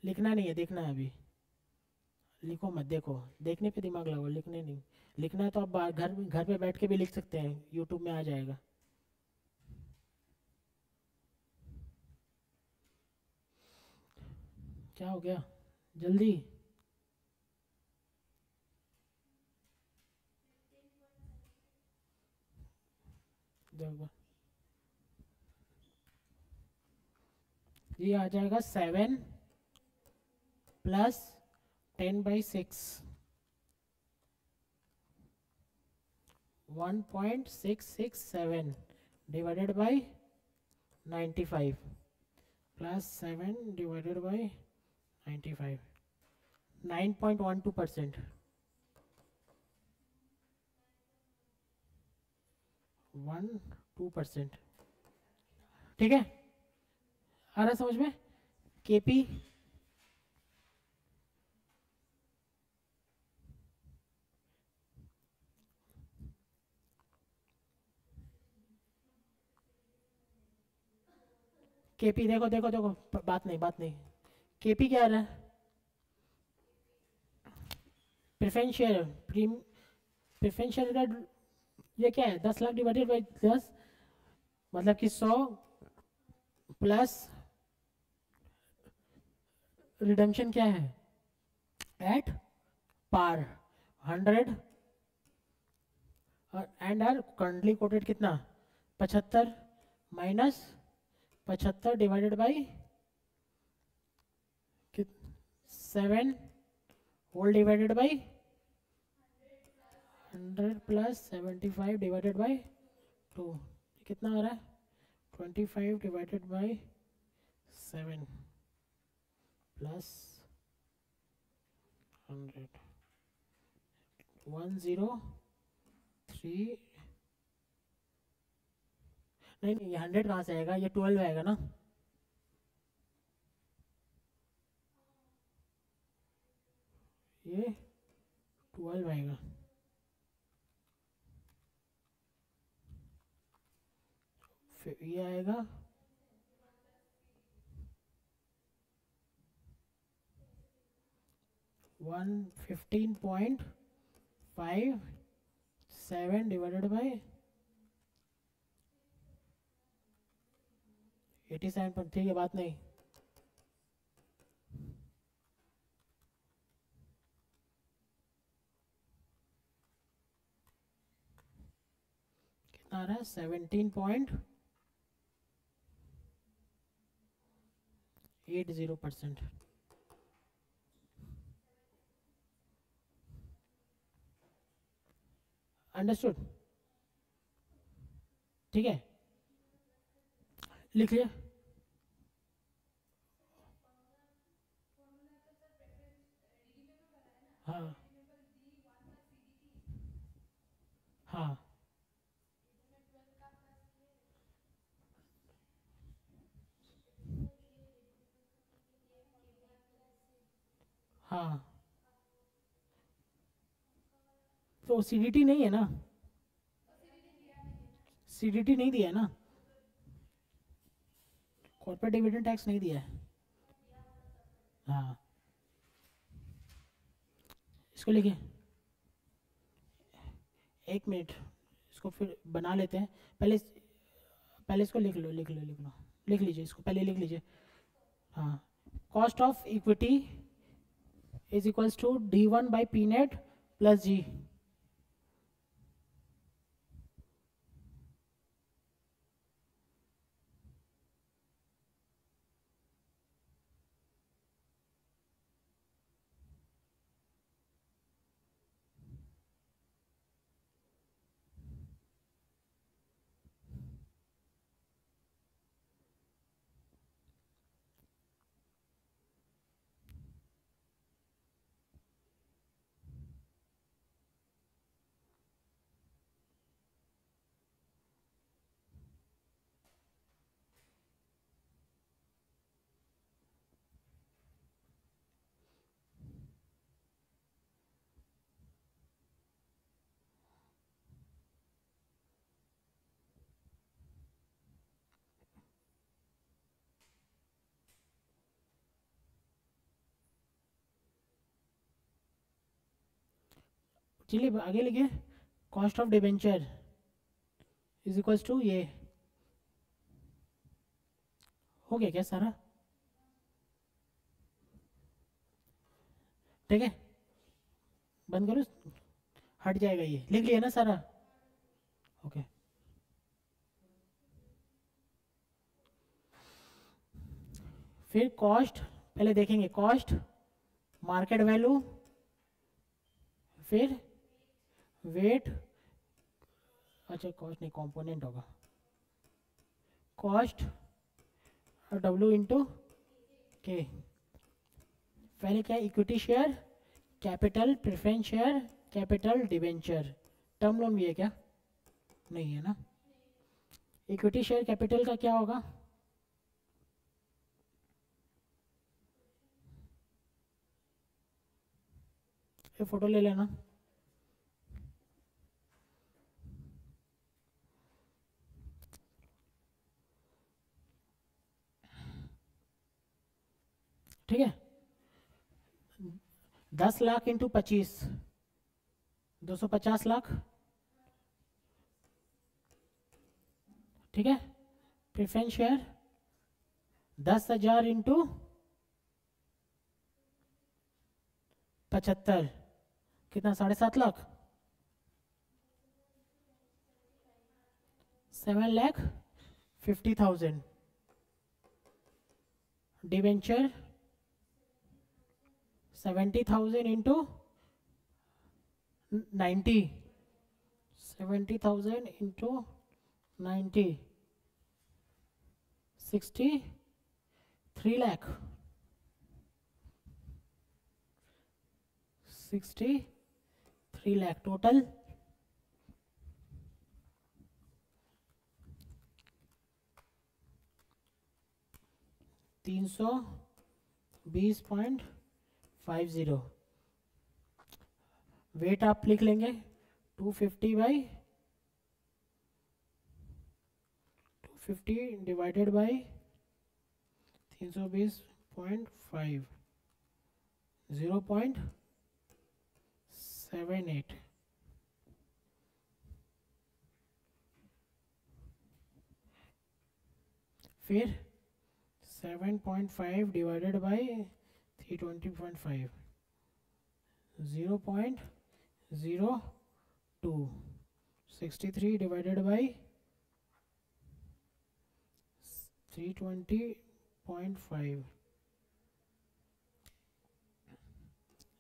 लिखना नहीं है, देखना है अभी, लिखो मत, देखो देखने पे दिमाग लगाओ, लिखने नहीं, लिखना है तो आप घर पे बैठ के भी लिख सकते हैं, यूट्यूब में आ जाएगा। क्या हो गया जल्दी, देखो ये आ जाएगा 7 plus 10/6, 1.667 divided by 95 plus 7 divided by 95, 9.12%, 12%, ठीक है, आ रहा समझ में, केपी केपी देखो देखो देखो, बात नहीं बात नहीं, केपी क्या आ रहा है, प्रेफरेंस शेयर, प्रेफरेंस शेयर का ये क्या है, 10 लाख डिवाइडेड बाई 10, मतलब कि 100 प्लस रिडम्पशन क्या है at par 100, and are currently quoted कितना 75 minus 75 divided by 7 whole divided by 100 plus 75 divided by 2, कितना आ रहा है 25 डिवाइडेड बाई 7 प्लस 100, 103, नहीं नहीं, ये 100 कहाँ से आएगा, ये 12 आएगा ना, ये 12 आएगा, फिर ये आएगा 115.57 डिवाइडेड बाई 87, ठीक है, बात नहीं, कितना आ रहा है 17.80%, अंडरस्टूड, ठीक है, लिख लिया, हाँ हाँ, तो सीडीटी नहीं है ना, सीडीटी नहीं दिया है ना, कॉर्पोरेट डिविडेंड टैक्स नहीं दिया है। हाँ, इसको लिखिए, एक मिनट, इसको फिर बना लेते हैं। पहले पहले इसको लिख लो, लिख लो, लिख लो, लिख लीजिए, इसको पहले लिख लीजिए। हाँ, cost of equity is equals to D one by P net plus G. चलिए आगे लिखिए, cost of debenture is equals to ये, हो गया क्या सारा? ठीक है, बंद करो, हट जाएगा, ये लिख लिया ना सारा? ओके, फिर कॉस्ट पहले देखेंगे, कॉस्ट, मार्केट वैल्यू, फिर वेट, अच्छा कॉस्ट नहीं, कंपोनेंट होगा, कॉस्ट डब्ल्यू इंटू के। पहले क्या, equity share, capital preference share, capital debenture. Term loan भी है क्या? नहीं है ना। इक्विटी शेयर कैपिटल का क्या होगा? ये फोटो ले लेना। ठीक है, 10 लाख इंटू 25, 250 लाख। ठीक है, प्रेफरेंस शेयर 10,000 इंटू 75, कितना, 7.5 lakh, 7,50,000। Debenture 70,000 into 90, 70,000 into 90, 63 lakh, 63 lakh total. 320.50। Weight आप लिख लेंगे 250 बाई 250 डिवाइडेड बाई 320.5, 0.78। फिर 7.5 डिवाइडेड बाई 320.5, 0.02। 63 divided by 320.5,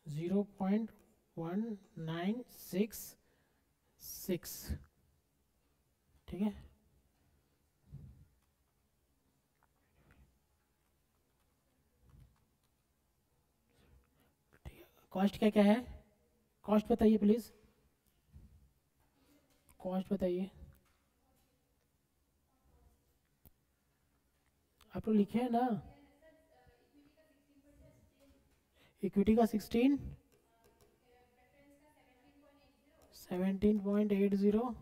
0.1966। ठीक है, कॉस्ट क्या क्या है? कॉस्ट बताइए प्लीज। कॉस्ट बताइए, आप लोग लिखे हैं ना? इक्विटी का 16, 17.80,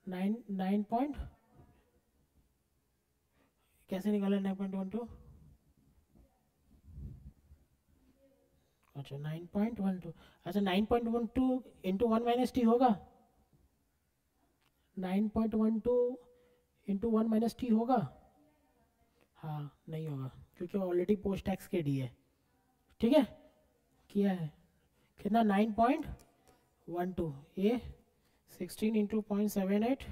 9 पॉइंट, कैसे निकाला 9.12? अच्छा 9.12, अच्छा 9.12 इंटू 1 - t होगा, 9.12 इंटू 1 - t होगा? हाँ नहीं होगा, क्योंकि ऑलरेडी पोस्ट टैक्स के डी है। ठीक है, किया है कितना, 9.12, ये 16 इंटू 0.78,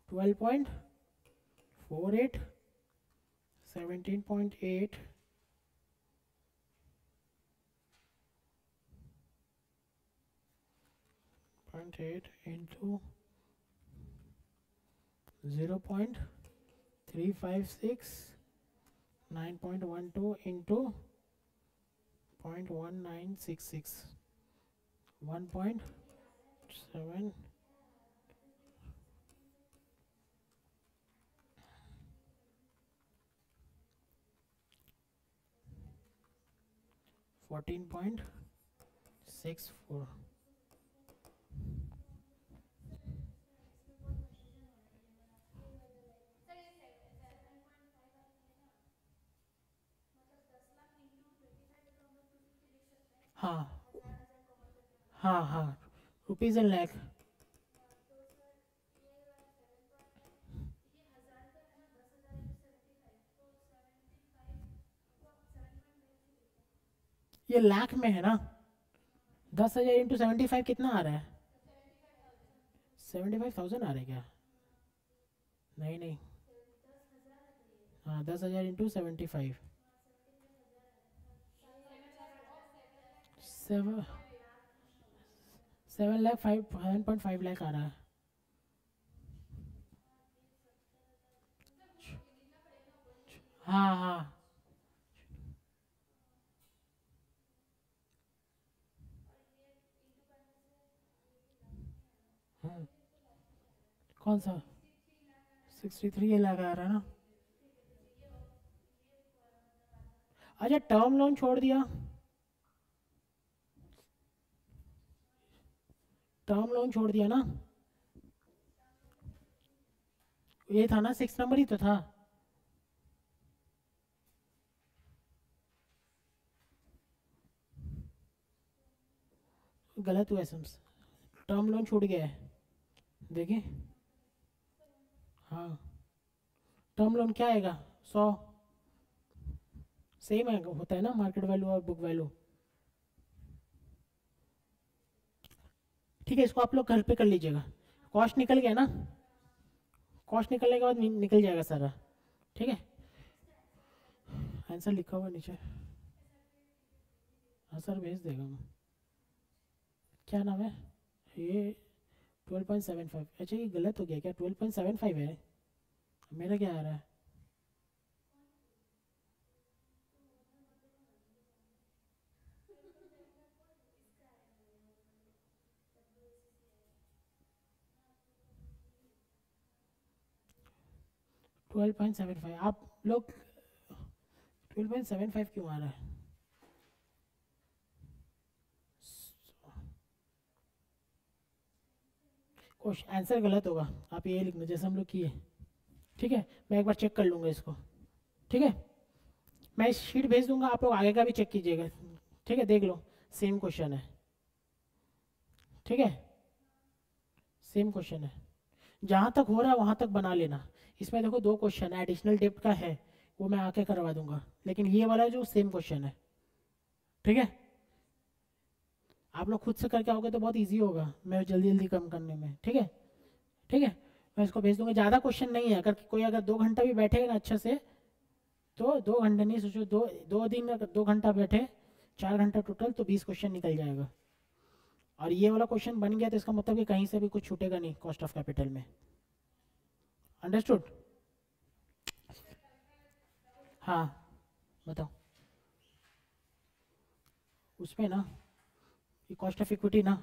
12.48, 17.8, 0.8 इंटू 0.356, 9.12 इंटू 0.1966, 1.7, 14.64। हाँ हाँ हाँ, रुपीज़ एंड लैख। ये लाख में है ना, 10,000 इंटू 75 कितना आ रहा है? 75,000 आ रहा है क्या? नहीं नहीं, हाँ 10,000 इंटू 75, 7 लाख 7.5 लाख आ रहा है। हाँ हाँ, कौन सा? 63 लाख आ रहा है ना। अच्छा टर्म लोन छोड़ दिया, टर्म लोन छोड़ दिया ना, ये था ना 6 नंबर ही तो था। गलत हुआ एसम्स, टर्म लोन छूट गया है, देखिए। हाँ टर्म लोन क्या आएगा, 100, सेम है, होता है ना मार्केट वैल्यू और बुक वैल्यू। ठीक है, इसको आप लोग घर पे कर लीजिएगा। कॉस्ट निकल गया ना, कॉस्ट निकलने के बाद निकल जाएगा सारा। ठीक है, आंसर लिखा हुआ नीचे, हाँ सर भेज देगा। क्या नाम है ये? 12.75, अच्छा ये गलत हो गया क्या? 12.75 है, मेरा क्या आ रहा है? ट्वेल्व पॉइंट सेवन फाइव, आप लोग 12.75 क्यों आ रहा है? क्वेश्चन आंसर गलत होगा, आप ये लिखना जैसे हम लोग किए। ठीक है, मैं एक बार चेक कर लूँगा इसको। ठीक है, मैं शीट भेज दूंगा, आप लोग आगे का भी चेक कीजिएगा। ठीक है, देख लो, सेम क्वेश्चन है। ठीक है, सेम क्वेश्चन है, जहाँ तक हो रहा है वहाँ तक बना लेना। इसमें देखो 2 क्वेश्चन है, एडिशनल डेप्ट का है, वो मैं आके करवा दूंगा, लेकिन ये वाला जो सेम क्वेश्चन है। ठीक है, आप लोग खुद से करके आओगे तो बहुत इजी होगा, मैं जल्दी जल्दी कम करने में। ठीक है, ठीक है, मैं इसको भेज दूंगा। ज़्यादा क्वेश्चन नहीं है, अगर कोई अगर 2 घंटा भी बैठेगा ना अच्छे से, तो 2 घंटे नहीं, सोचो 2 दिन अगर 2 घंटा बैठे, 4 घंटा टोटल, तो 20 क्वेश्चन निकल जाएगा। और ये वाला क्वेश्चन बन गया तो इसका मतलब कि कहीं से भी कुछ छूटेगा नहीं कॉस्ट ऑफ कैपिटल में। अंडरस्टूड? हाँ बताओ, उसमें ना ये कॉस्ट ऑफ इक्विटी ना,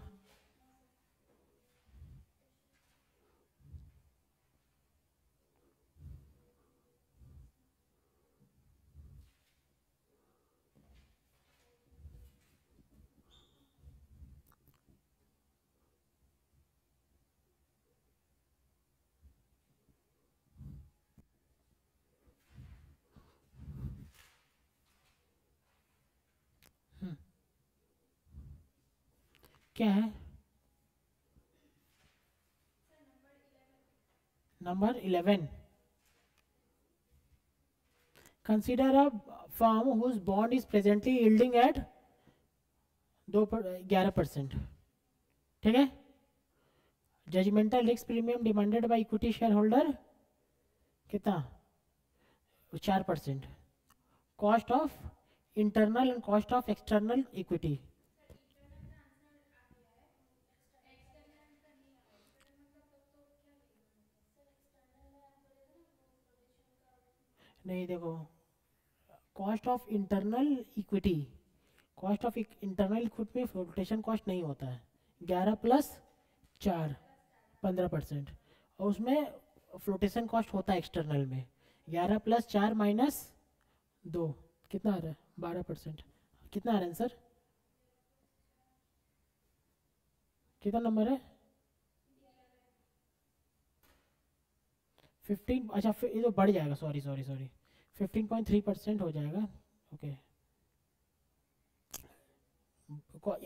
क्या है? Number 11, consider a firm whose bond is presently yielding at 11%। ठीक है, judgmental risk premium demanded by equity share holder कितना? 4%। Cost of internal and cost of external equity. नहीं देखो, cost of internal equity, cost of internal equity में flotation cost नहीं होता है। 11 plus 4 15%, और उसमें फ्लोटेशन कॉस्ट होता है एक्सटर्नल में। 11 प्लस 4 माइनस 2 कितना आ रहा है? 12%। कितना आ रहा है आंसर? कितना नंबर है? 15। अच्छा ये तो बढ़ जाएगा, सॉरी सॉरी सॉरी, 15.3% हो जाएगा। ओके,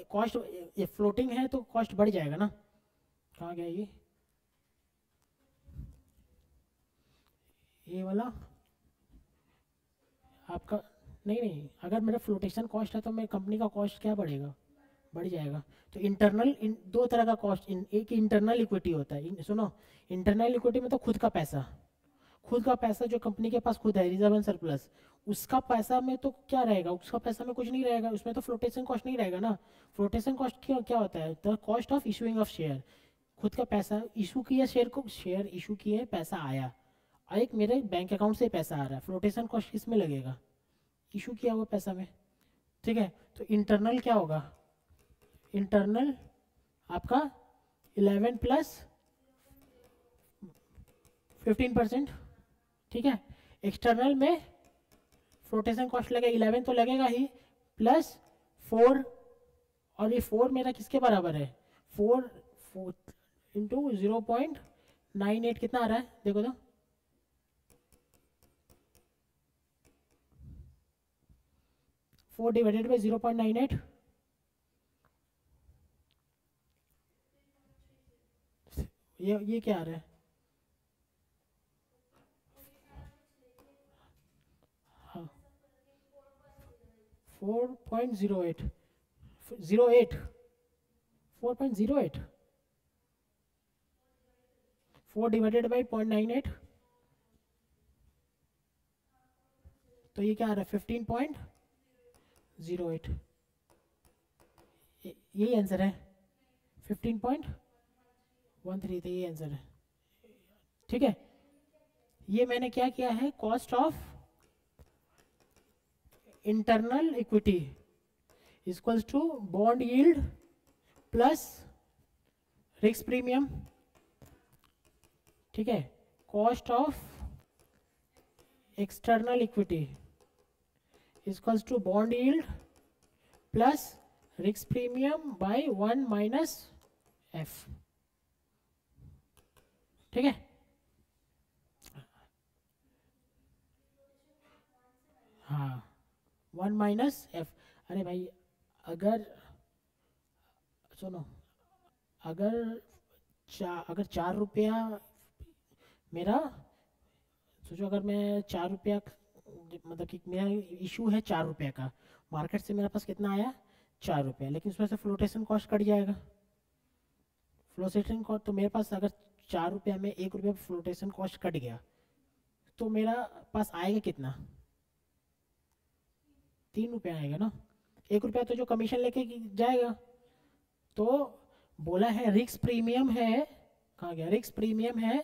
कॉस्ट ये फ्लोटिंग है तो कॉस्ट बढ़ जाएगा ना। कहाँ गया ये वाला आपका? नहीं नहीं, अगर मेरा फ्लोटेशन कॉस्ट है तो मेरी कंपनी का कॉस्ट क्या बढ़ेगा? बढ़ जाएगा। तो इंटरनल दो तरह का कॉस्ट, एक इंटरनल इक्विटी होता है, सुनो, इंटरनल इक्विटी में तो खुद का पैसा, खुद का पैसा जो कंपनी के पास खुद है, रिजर्व एंड सरप्लस, उसका पैसा में तो क्या रहेगा? उसका पैसा में कुछ नहीं रहेगा, उसमें तो फ्लोटेशन कॉस्ट नहीं रहेगा ना। फ्लोटेशन कॉस्ट क्यों क्या होता है? The cost of issuing of share, खुद का पैसा इशू किया, शेयर को, शेयर इशू किए, पैसा आया, और एक मेरे बैंक अकाउंट से पैसा आ रहा है, फ्लोटेशन कॉस्ट किस में लगेगा? इशू किया हुआ पैसा में। ठीक है, तो इंटरनल क्या होगा? इंटरनल आपका 11 प्लस 15%। ठीक है, एक्सटर्नल में फ्लोटेशन कॉस्ट लगेगा 11 तो लगेगा ही, प्लस 4, और ये 4 मेरा किसके बराबर है? 4 इंटू 0.98 कितना आ रहा है देखो तो? 4 डिवाइडेड बाई 0.98, ये क्या आ रहा है? हाँ, 4.08, 08, 4.08, 4 डिवाइडेड बाई 0.98, तो ये क्या आ रहा है? 15.08। यही आंसर है, 15.13, तो ये आंसर है। ठीक है, ये मैंने क्या किया है? Cost of internal equity equals to bond yield plus risk premium. ठीक है, cost of external equity equals to bond yield plus risk premium by 1 minus F. ठीक है, हाँ, 1 माइनस एफ। अरे भाई, अगर सुनो, अगर अगर 4 रुपया मेरा, सोचो अगर मैं 4 रुपया, मतलब कि मेरा इशू है 4 रुपये का, मार्केट से मेरे पास कितना आया? 4 रुपया, लेकिन उसमें से फ्लोटेशन कॉस्ट कट जाएगा। फ्लोटेशन कॉस्ट तो मेरे पास अगर 4 रुपया में 1 रुपया फ्लोटेशन कॉस्ट कट गया, तो मेरा पास आएगा कितना? 3 रुपया आएगा ना। 1 रुपया तो जो कमीशन लेके जाएगा। तो बोला है रिस्क प्रीमियम है, कहाँ गया? रिस्क प्रीमियम है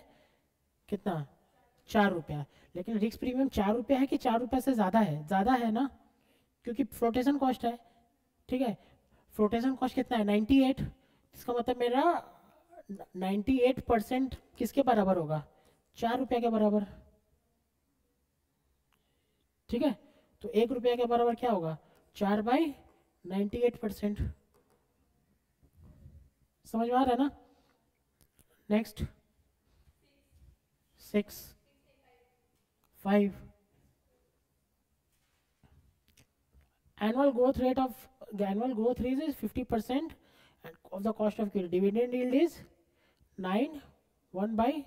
कितना? 4 रुपया। लेकिन रिस्क प्रीमियम 4 रुपया है कि 4 रुपया से ज़्यादा है? ज़्यादा है ना, क्योंकि फ्लोटेशन कॉस्ट है। ठीक है, फ्लोटेशन कॉस्ट कितना है? 98। इसका मतलब मेरा 98% किसके बराबर होगा? 4 रुपया के बराबर। ठीक है, तो 1 रुपया के बराबर क्या होगा? 4/98%। समझ में आ रहा है ना? Next 6 5 annual growth rate is 50% and of the cost of equity. Dividend yield is 9, 1 by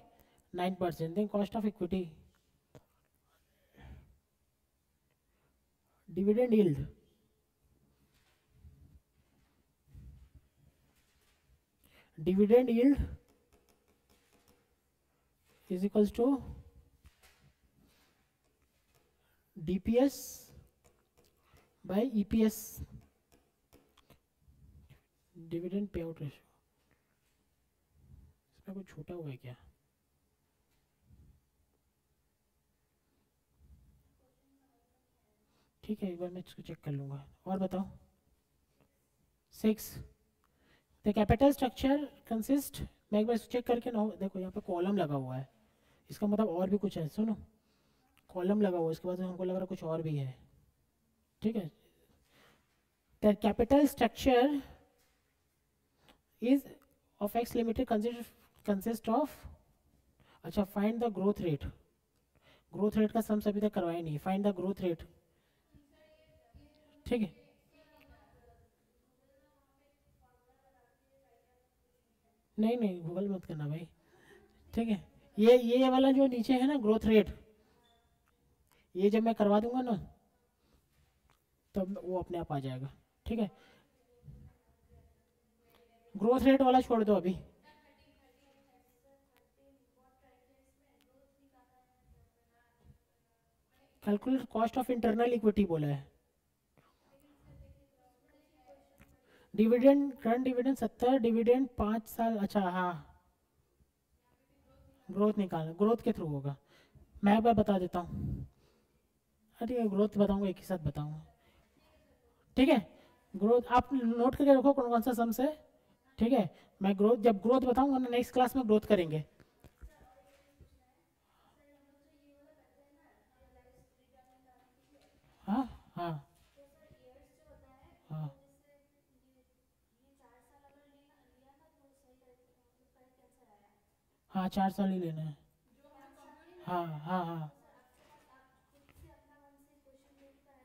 9%. Then cost of equity, dividend yield, dividend yield is equals to DPS by EPS, dividend pay out ratio. इसमें कुछ छूटा हुआ है क्या? ठीक है, एक बार मैं इसको चेक कर लूँगा। और बताओ 6 द कैपिटल स्ट्रक्चर कंसिस्ट, मैं एक बार इसको चेक करके ना, देखो यहाँ पे कॉलम लगा हुआ है, इसका मतलब और भी कुछ है। सुनो, कॉलम लगा हुआ है, इसके बाद हमको लग रहा है कुछ और भी है। ठीक है, the capital structure is of X limited consist of, अच्छा find the growth rate, growth rate का सम अभी तक करवाया नहीं, फाइंड द ग्रोथ रेट। ठीक है, नहीं नहीं गूगल मत करना भाई। ठीक है, ये वाला जो नीचे है ना ग्रोथ रेट, ये जब मैं करवा दूंगा ना तब वो अपने आप आ जाएगा। ठीक है, ग्रोथ रेट वाला छोड़ दो अभी। Calculate cost of internal equity बोला है। डिविडेंड, करंट डिविडेंड 70, डिविडेंड 5 साल, अच्छा हाँ, ग्रोथ निकालना, ग्रोथ के थ्रू होगा। मैं एक बार बता देता हूँ, अरे ग्रोथ बताऊंगा एक ही साथ बताऊंगा। ठीक है, ग्रोथ आप नोट करके रखो कौन कौन सा सम्स है। ठीक है, मैं ग्रोथ जब ग्रोथ बताऊंगा ना नेक्स्ट क्लास में ग्रोथ करेंगे। हाँ हाँ हाँ हाँ 4 साल ही लेना है। हाँ हाँ हाँ,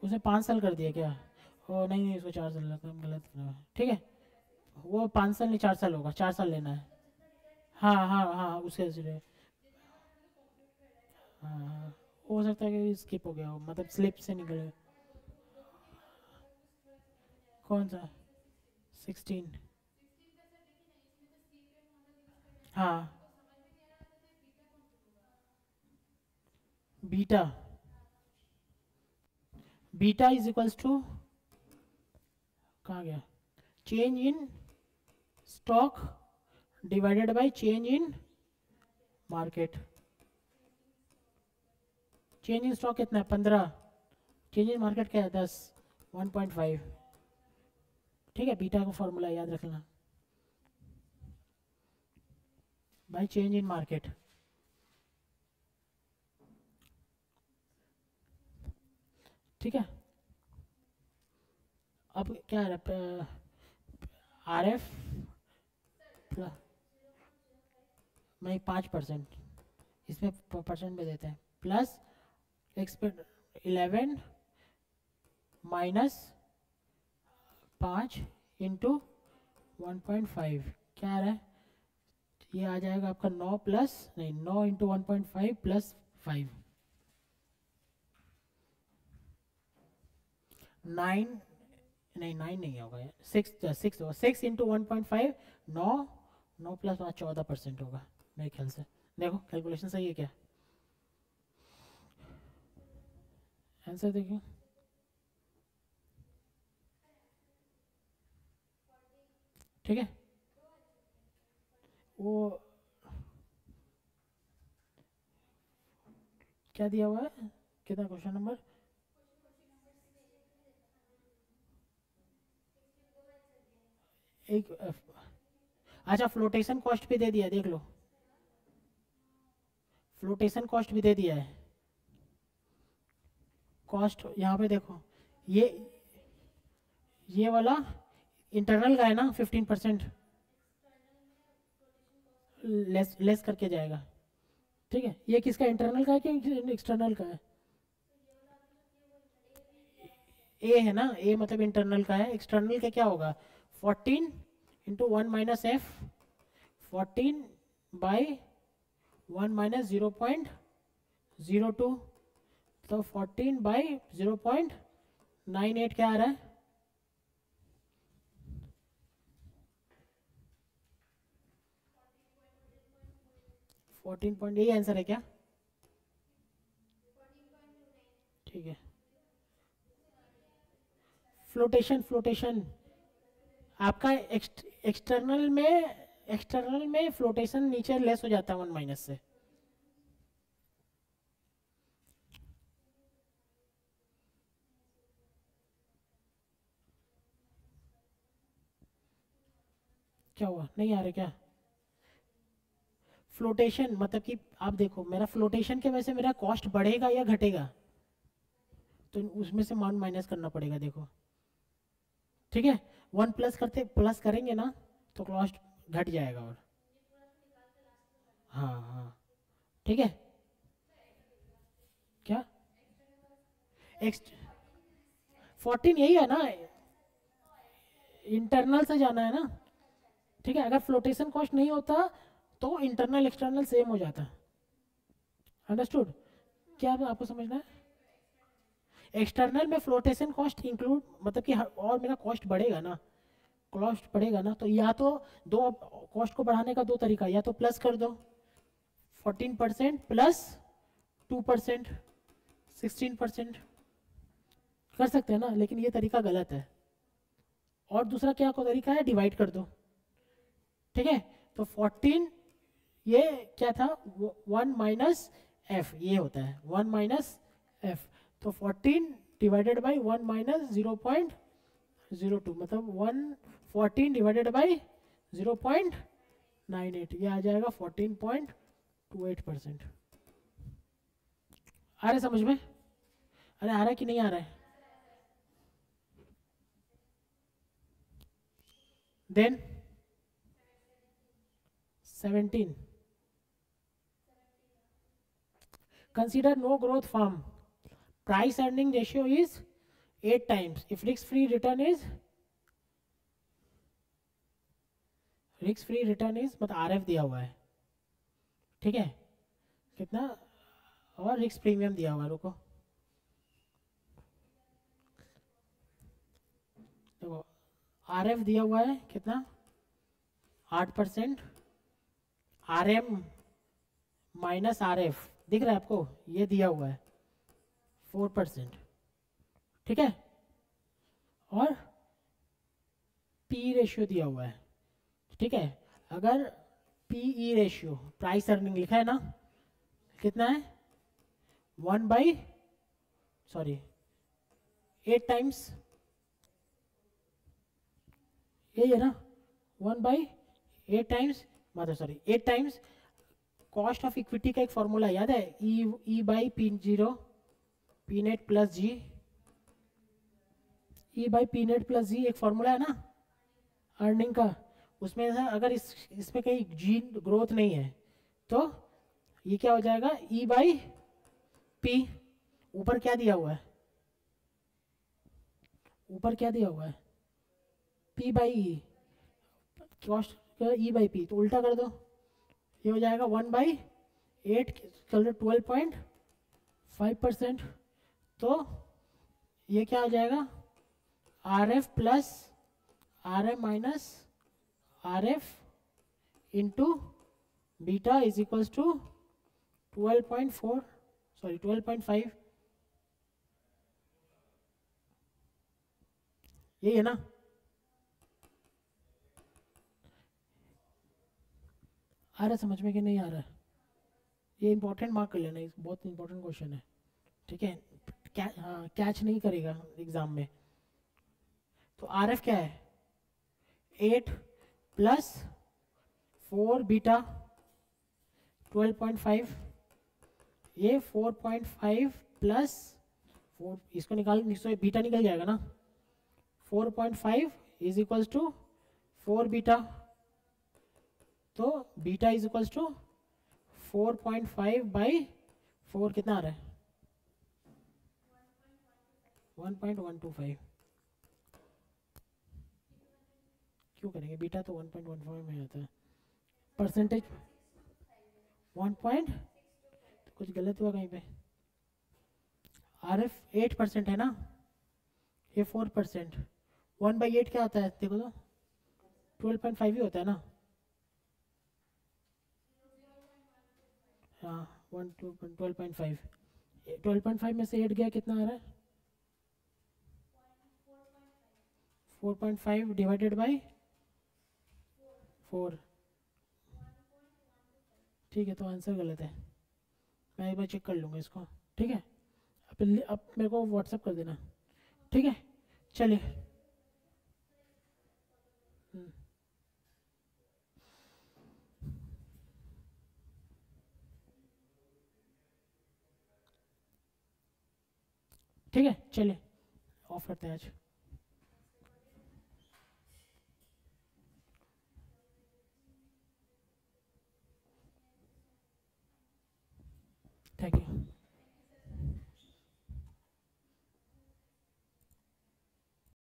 उसने 5 साल कर दिया क्या? ओ नहीं नहीं, उसको 4 साल लगा, गलत करा। ठीक है, वो 5 साल नहीं 4 साल होगा, 4 साल लेना है। हाँ हाँ हाँ उसके से, हाँ हाँ, हो सकता है कि स्किप हो गया हो, मतलब स्लिप से निकले। कौन सा? 16? हाँ, beta, beta is equals to, कहाँ गया, change in stock divided by change in market. Change in stock कितना है? 15, चेंज इन मार्केट क्या है? 10, 1.5। ठीक है, बीटा का फॉर्मूला याद रखना, बाय चेंज इन मार्केट। ठीक है, अब क्या है, आर एफ प्लस, नहीं 5%, इसमें परसेंट में देते हैं, प्लस एक्सपेक्ट 11 माइनस 5 इंटू 1.5, क्या आ रहा है? ये आ जाएगा आपका 9 प्लस, नहीं 9 इंटू 1.5 प्लस 5, 9, नहीं 9 नहीं होगा यार, 6 होगा, 6 इंटू 1.5, 9 प्लस 5 14% होगा मेरे ख्याल से। देखो कैलकुलेशन सही है क्या? आंसर देखिए, ठीक है, वो क्या दिया हुआ है, कितना क्वेश्चन नंबर? एक, अच्छा फ्लोटेशन कॉस्ट भी दे दिया, देख लो, फ्लोटेशन कॉस्ट भी दे दिया है। कॉस्ट यहाँ पे देखो, ये वाला इंटरनल का है ना, 15% लेस करके जाएगा। ठीक है, ये किसका, इंटरनल का है कि एक्सटर्नल का है? ए है ना, ए मतलब इंटरनल का है, एक्सटर्नल का क्या होगा? 14 into 1 minus F 14 by 1 minus 0.02, तो 14 बाई 0.98 क्या आ रहा है? 14 यही आंसर है क्या? ठीक है। फ्लोटेशन आपका एक्सटर्नल में फ्लोटेशन नीचे लेस हो जाता है 1 माइनस से। क्या हुआ, नहीं आ रहा क्या? फ्लोटेशन मतलब कि आप देखो, मेरा फ्लोटेशन के वजह से मेरा कॉस्ट बढ़ेगा या घटेगा, तो उसमें से मान माइनस करना पड़ेगा। देखो ठीक है, 1 प्लस करेंगे ना तो कॉस्ट घट जाएगा। और हाँ हाँ ठीक है। क्या एक्स 14 यही है ना, इंटरनल से जाना है ना। ठीक है, अगर फ्लोटेशन कॉस्ट नहीं होता तो इंटरनल एक्सटर्नल सेम हो जाता। अंडरस्टूड? क्या आपको समझना है? एक्सटर्नल में फ्लोटेशन कॉस्ट इंक्लूड मतलब कि और मेरा कॉस्ट बढ़ेगा ना, कॉस्ट बढ़ेगा ना, तो या तो दो कॉस्ट को बढ़ाने का दो तरीका, या तो प्लस कर दो 14% प्लस 2% 16% कर सकते हैं ना, लेकिन ये तरीका गलत है। और दूसरा क्या को तरीका है, डिवाइड कर दो। ठीक है, तो 14 ये क्या था, 1 माइनस एफ ये होता है 1 माइनस एफ, तो 14 डिवाइडेड बाई 1 माइनस 0.02 मतलब 14 डिवाइडेड बाई 0.98, ये आ जाएगा 14.28%। आ रहा है समझ में? अरे आ रहा है कि नहीं आ रहा है? Then 17, consider no growth firm, price earning ratio is 8 times, if risk free return is मतलब आरएफ दिया हुआ है। ठीक है, कितना, और रिस्क प्रीमियम दिया हुआ है। रुको देखो, आरएफ दिया हुआ है कितना, 8%, आरएम माइनस आरएफ दिख रहा है आपको, ये दिया हुआ है 4%। ठीक है, और पी रेशियो दिया हुआ है। ठीक है, अगर पीई रेशियो प्राइस अर्निंग लिखा है ना, कितना है 8 टाइम्स, यही है ना 1/8 टाइम्स, मतलब 8 टाइम्स कॉस्ट ऑफ इक्विटी का एक फॉर्मूला याद है, E by P0 P net plus G, E by P net plus G एक फॉर्मूला है ना अर्निंग का। उसमें से अगर इसमें कहीं जी ग्रोथ नहीं है तो ये क्या हो जाएगा, ई बाई पी, ऊपर क्या दिया हुआ है, ऊपर क्या दिया हुआ है, P by E, cost E by P, तो उल्टा कर दो, ये हो जाएगा 1/8, चलो 12.5%, तो ये क्या हो जाएगा, R F plus R M minus R F into beta is equals to 12.5, यही है ना। आ रहा है समझ में कि नहीं आ रहा है? ये इंपॉर्टेंट मार्क कर लेना, बहुत इंपॉर्टेंट क्वेश्चन है। ठीक है, कैच नहीं करेगा एग्जाम में। तो आर एफ क्या है, 8 प्लस 4 बीटा 12.5, ये 4.5 प्लस 4, इसको निकाल, इसको बीटा निकल जाएगा ना, 4.5 इज इक्वल्स टू 4 बीटा, तो बीटा इज इक्वल्स टू 4.5/4, कितना आ रहा है 1.125, क्यों करेंगे, बीटा तो 1.15 में आता है। परसेंटेज 1 पॉइंट, तो कुछ गलत हुआ कहीं पे। RF 8% है ना, ये 4%। 1/8 क्या आता है देखो तो, 12.5 ही होता है ना। हाँ 12.5, 12.5 में से 8 गया कितना आ रहा है, 4.5 डिवाइडेड बाई 4। ठीक है, तो आंसर गलत है, मैं एक बार चेक कर लूँगा इसको। ठीक है, अब मेरे को व्हाट्सअप कर देना। ठीक है, चलिए। हम्म, ठीक है, चलिए ऑफ करते हैं आज। Thank you.